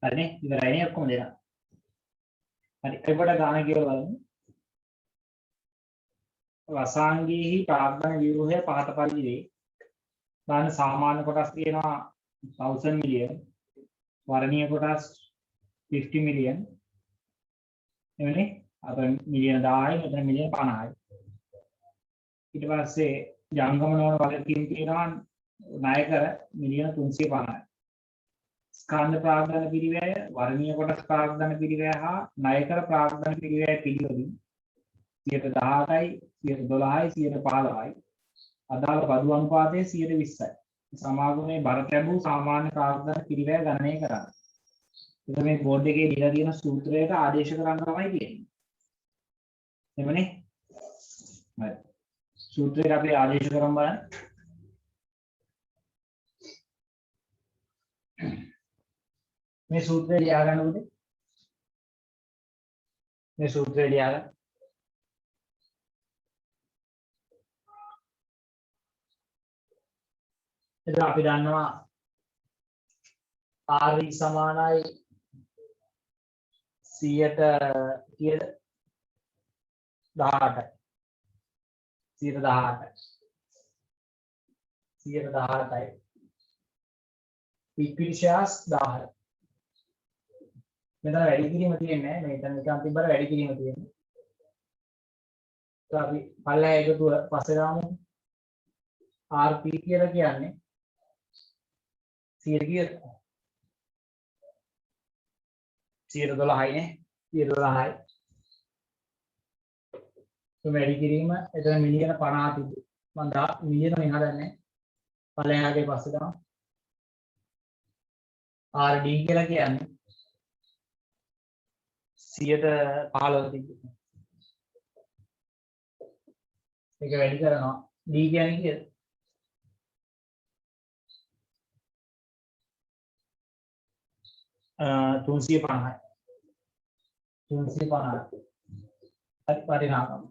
හරිනේ ඉවරයිනේ ඔක්කොම දෙනා හරි එපට ගාන කියලා බලමු වසාංගීහි ප්‍රාග්ධන ව්‍යුහය පහත පරිදි වේ. ගාන සාමාන්‍ය කොටස් තියෙනවා 1000 මිලියන් වර්ණීය කොටස් 50 මිලියන් එවනේ අර මිලියන 10යි මෙතන මිලියන 50යි ඊට පස්සේ ජංගම නෝන වගකීම් තියෙනවා ණයකර මිලියන 350යි ස්කන්ධ ප්‍රාග්ධන පිරිවැය වර්ණීය කොටස් ප්‍රාග්ධන පිරිවැය හා ණයකර ප්‍රාග්ධන පිරිවැය පිළිවෙලින් 18යි 12යි 15යි අදාළ බදු අනුපාතය 20යි සමාගමේ බර ලැබූ සාමාන්‍ය ප්‍රාග්ධන පිරිවැය ගණනය කරන්න. එතකොට මේ බෝඩ් එකේ දීලා තියෙන සූත්‍රයට ආදේශ කරන්න තමයි තියෙන්නේ. එමනේ. හරි. සූත්‍රයට අපි ආදේශ කරමු බලන්න. මේ සූත්‍රය ලියා ගන්න උදේ. මේ සූත්‍රය ලියා ගන්න. එතන අපි දන්නවා R සමානයි 100ට කීයද 18යි 118යි ඉක්විලිශාස් 10යි මෙතන වැඩි කිරීම තියෙන්නේ නැහැ මෙතන නිකන් තිබ්බර වැඩි කිරීම තියෙන්නේ તો අපි පල්ලෙහා එකතුව පස්සේ දාමු RP කියලා කියන්නේ 100 කීයද 112යි නේ 112යි તો වැඩි කිරීම එතන මිලියන 50 තිබ්බේ මම මිලියන මෙහා දන්නේ පල්ලෙහාගේ පස්සේ දාමු RD කියලා කියන්නේ 115 තිබ්බේ ඒක වැඩි කරනවා D කියන්නේ කීයද 350යි 350 පරිණාමය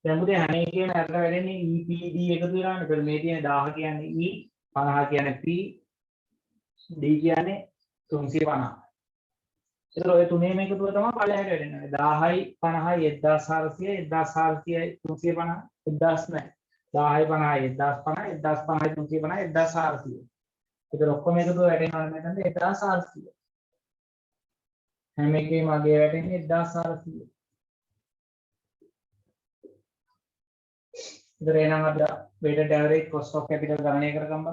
දැන් මුදේ හැම එකේම අතර වැඩෙන්නේ EPD එකතු වෙලානේ ඒකද මේ තියෙන 1000 කියන්නේ E 50 කියන්නේ P D කියන්නේ 350 ඒතර ඔය තුනේම එකතුව තමයි පළහැට වැඩෙන්නේ 10යි 50යි 1400 1400යි 350 1000 නෑ 10යි 50යි 1050යි 1050යි 350යි 1400 ඒතර ඔක්කොම එකතුව වැඩෙනවා මෙතනද 1400 හැම එකේම අගේ වැටෙන්නේ 1400. ඉතින් එහෙනම් අපි weighted average cost of capital ගණනය කරගමු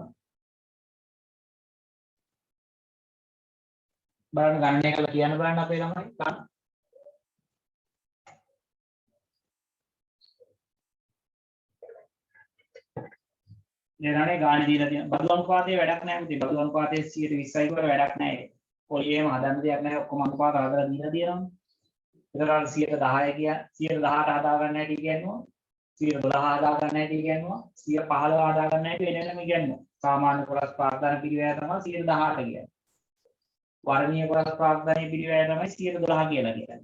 බලන්න ගණනය කරලා කියන්න බලන්න අපේ ළමයි ගන්න. ඊළඟට ගාණ දීලා තියෙන බදු අනුපාතයේ වැඩක් නැහැ මුති බදු අනුපාතයේ 120යි කියලා වැඩක් නැහැ. පොලියේම හදන්න දෙයක් නැහැ ඔක්කොම අනුපාත හදලා දීලා තියෙනවා. ඒතරම් 110 කිය 118 හදා ගන්න හැටි කියනවා 112 හදා ගන්න හැටි කියනවා 115 හදා ගන්න හැටි වෙන වෙනම කියනවා. සාමාන්‍ය කොටස් ප්‍රාග්ධන පිරිවැය තමයි 118 කියන්නේ. වර්ණීය කොටස් ප්‍රාග්ධනයේ පිරිවැය තමයි 112 කියලා කියන්නේ.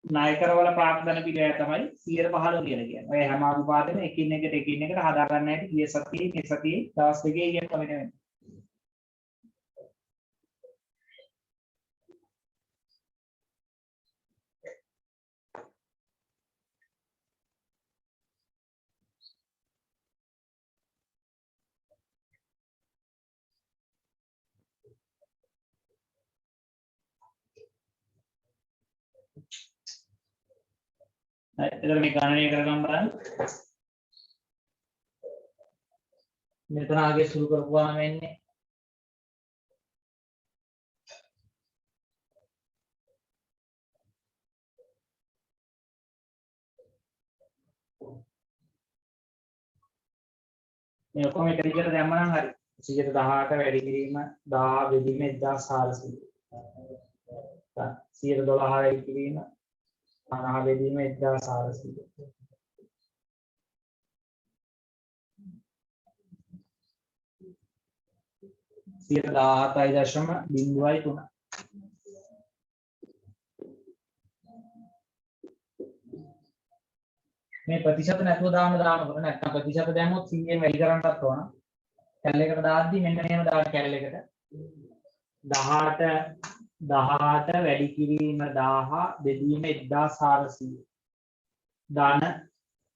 නායකර වල ප්‍රාග්ධන පිරිවැය තමයි 115 කියලා කියන්නේ. ඔය හැම අනුපාතෙම එකින් එකට හදා ගන්න හැටි ගිය සතියේ මේ සතියේ දවස් දෙකේ කියන කම නෙවෙයි. इधर मैं गणना කරගන්න බලන්න. මෙතන ආගේ සුළු කරපුවාම එන්නේ මේ ඔක්කොම එක දිගට දැම්මනම් හරි 118 වැඩි කිරීම 10 බෙදීම 1400 112 වැඩි කිරීම 50 බෙදීම 1400 17.03 මේ ප්‍රතිශත නැතුව දානකොට නැත්නම් ප්‍රතිශත දැම්මොත් 100ෙන් වැඩි කරන්නත් ඕන. කැලලයකට දාද්දි මෙන්න මෙහෙම දාන්න කැලලයකට 18 වැඩි කිරීම 1000 බෙදීම 1400 ධන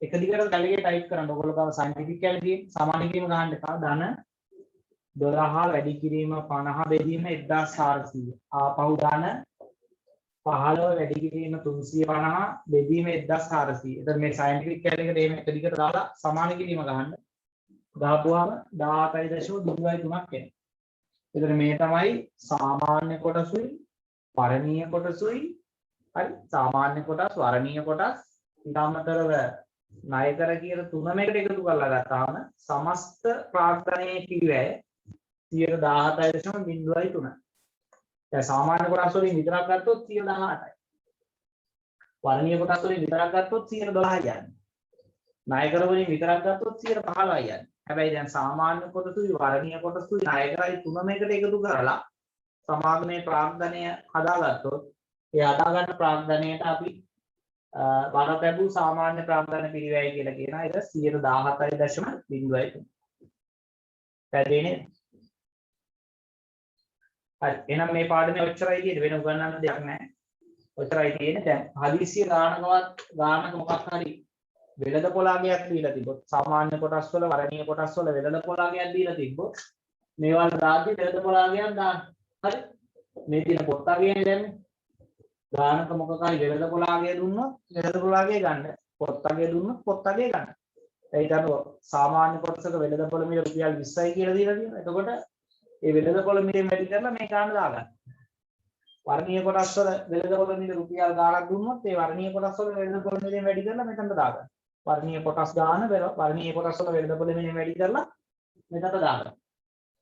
එක දිගට කැලලයේ ටයිප් කරන්න. ඔයගොල්ලෝ ගාව සයන්ටිෆික් කැලලයේ සමාන කිරීම ගන්න එපා. ධන 12 වැඩි කිරීම 50 බෙදීම 1400 ආපහු ධන 15 වැඩි කිරීම 350 බෙදීම 1400. එතන මේ සයන්ටිෆික් කැලේකට එහෙම එක දිගට දාලා සමාන කිරීම ගහන්න. ගහපුවාම 17.03ක් එනවා. එතන මේ තමයි සාමාන්‍ය කොටසුයි වර්ණීය කොටසුයි. හරි සාමාන්‍ය කොටස් වර්ණීය කොටස් ඊට අමතරව ණය කර කියන තුනම එකට එකතු කරලා ගත්තාම සමස්ත ප්‍රාග්ධනයේ පිළිවෙය 17.03. දැන් සාමාන්‍ය කොටස් වලින් විතරක් ගත්තොත් 118යි. වර්ණීය කොටස් වලින් විතරක් ගත්තොත් 112යි යන්නේ. ණය කර වලින් විතරක් ගත්තොත් 115යි යන්නේ. හැබැයි දැන් සාමාන්‍ය කොටසුයි වර්ණීය කොටසුයි ණය කරයි තුනම එකට එකතු කරලා සමාගමේ ප්‍රාග්ධනය හදාගත්තොත් ඒ හදාගන්න ප්‍රාග්ධනයට අපි වරක් ලැබූ සාමාන්‍ය ප්‍රාග්ධන පිළිවෙයි කියලා කියනවා. ඒක 117.03. පැහැදිලිනේ? හරි එහෙනම් මේ පාඩමේ ඔච්චරයි තියෙන්නේ වෙන උගන්වන්න දෙයක් නැහැ. ඔච්චරයි තියෙන්නේ. දැන් හදිසිය ගානක මොකක් හරි වෙළඳ පොලාගයක් දීලා තිබ්බොත් සාමාන්‍ය කොටස් වල වර්ණීය කොටස් වල වෙළඳ පොලාගයක් දීලා තිබ්බොත් මේවල් දාද්දි වෙළඳ පොලාගයක් දාන්න. හරි මේ තියෙන පොත්තාගේ දැන්නේ ගානක මොකක් හරි වෙළඳ පොලාගය දුන්නොත් වෙළඳ පොලාගය ගන්න. පොත්තාගේ දුන්නොත් පොත්තාගේ ගන්න. ඒකට අනුව සාමාන්‍ය කොටසක වෙළඳ පොළ මිල රුපියල් 20යි කියලා දීලා තියෙනවා. එතකොට ඒ වෙළඳ පොළ මිලෙන් වැඩි කරලා මේ ගාන දාගන්න. වර්ණීය කොටස් වල වෙළඳ පොළ මිල රුපියල් ගාණක් දුන්නොත් ඒ වර්ණීය කොටස් වල වෙළඳ පොළ මිලෙන් වැඩි කරලා මෙතනට දාගන්න. වර්ණීය කොටස් ගාන වර්ණීය කොටස් වල වෙළඳ පොළ මිලෙන් වැඩි කරලා මෙතනට දාගන්න.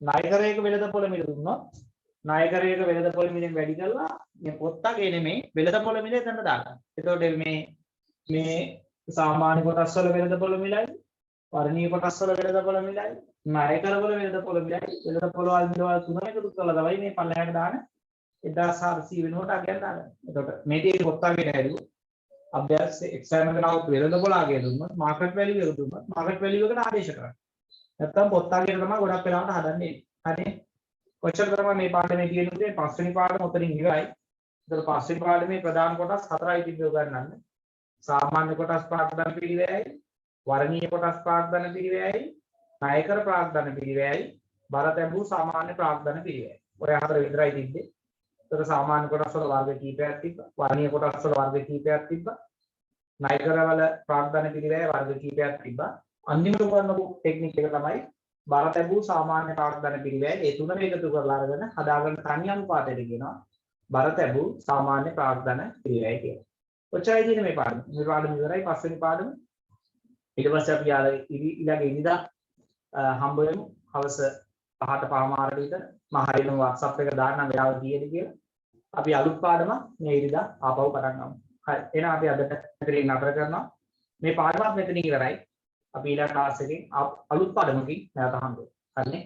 ණයකරයක වෙළඳ පොළ මිල දුන්නොත් ණයකරයක වෙළඳ පොළ මිලෙන් වැඩි කරලා මේ පොත්තගේ නෙමෙයි වෙළඳ පොළ මිල එතනට දාගන්න. එතකොට මේ සාමාන්‍ය කොටස් වල වෙළඳ පොළ මිලයි වර්ණීය කොටස් වල වෙළඳ පොළ මිලයි ණයකර වල වෙළඳ පොළ මිලයි වෙළඳ පොළ වල මිලවල් තුනම එකතු කරලා තමයි මේ පල්ලෙහාට දාන 1400 වෙනුවට අගයන් දාගන්න. එතකොට මේ තියෙන පොත්තගේ හැදුවොත් අභ්‍යාස එක්සෑම් එකට આવුත් වෙළඳ පොළාගේ දුන්නොත් මාකට් වැලියු එක දුන්නොත් මාකට් වැලියු එකට ආදේශ කරන්න. නැත්තම් පොත්තාගේ තමයි ගොඩක් වෙලාවට හදන්නේ. හරි. කොච්චර තමයි මේ පාඩමේ තියෙන්නේ පස්වෙනි පාඩම උතරින් ඉවරයි. ඒතර පස්වෙනි පාඩමේ ප්‍රධාන කොටස් හතරයි තිබ්බේ ගන්නන්න. සාමාන්‍ය කොටස් ප්‍රාග්ධන පිළිවෙයයි, වර්ණීය කොටස් ප්‍රාග්ධන පිළිවෙයයි, ණයකර ප්‍රාග්ධන පිළිවෙයයි, බර තැබූ සාමාන්‍ය ප්‍රාග්ධන පිළිවෙයයි. ඔය හතර විතරයි තිබ්බේ. ඒතර සාමාන්‍ය කොටස් වල වර්ග කීපයක් තිබ්බා. වර්ණීය කොටස් වල වර්ග කීපයක් තිබ්බා. ණයකර වල ප්‍රාග්ධන පිළිවෙය වර්ග කීපයක් තිබ්බා. අන්තිමට උගන්වපු ටෙක්නික් එක තමයි බර තැබූ සාමාන්‍ය ප්‍රාග්ධන පිළිවෙය. ඒ තුනම එකතු කරලා අරගෙන හදාගන්න තනි අනුපාතයට කියනවා බර තැබූ සාමාන්‍ය ප්‍රාග්ධන පිළිවෙය කියලා. ඔච්චරයි තියෙන්නේ මේ පාඩම. මේ පාඩම ඉවරයි පස්වෙනි පාඩම. ඊට පස්සේ අපි ඊළඟ ඉරිදා හම්බ වෙමු. හවස 5ට පහමාරට විතර මම හරියටම WhatsApp එක දාන්නම් වෙලාව කීයද කියලා. අපි අලුත් පාඩම මේ ඉරිදා ආපහු පටන් ගමු. හරි. එහෙනම් අපි අදට මෙතනින් නතර කරනවා. මේ පාඩමත් මෙතනින් ඉවරයි. අපි ඊළඟ ක්ලාස් එකේ අලුත් පාඩමකින් නැවත හම්බ වෙමු. හරිනේ?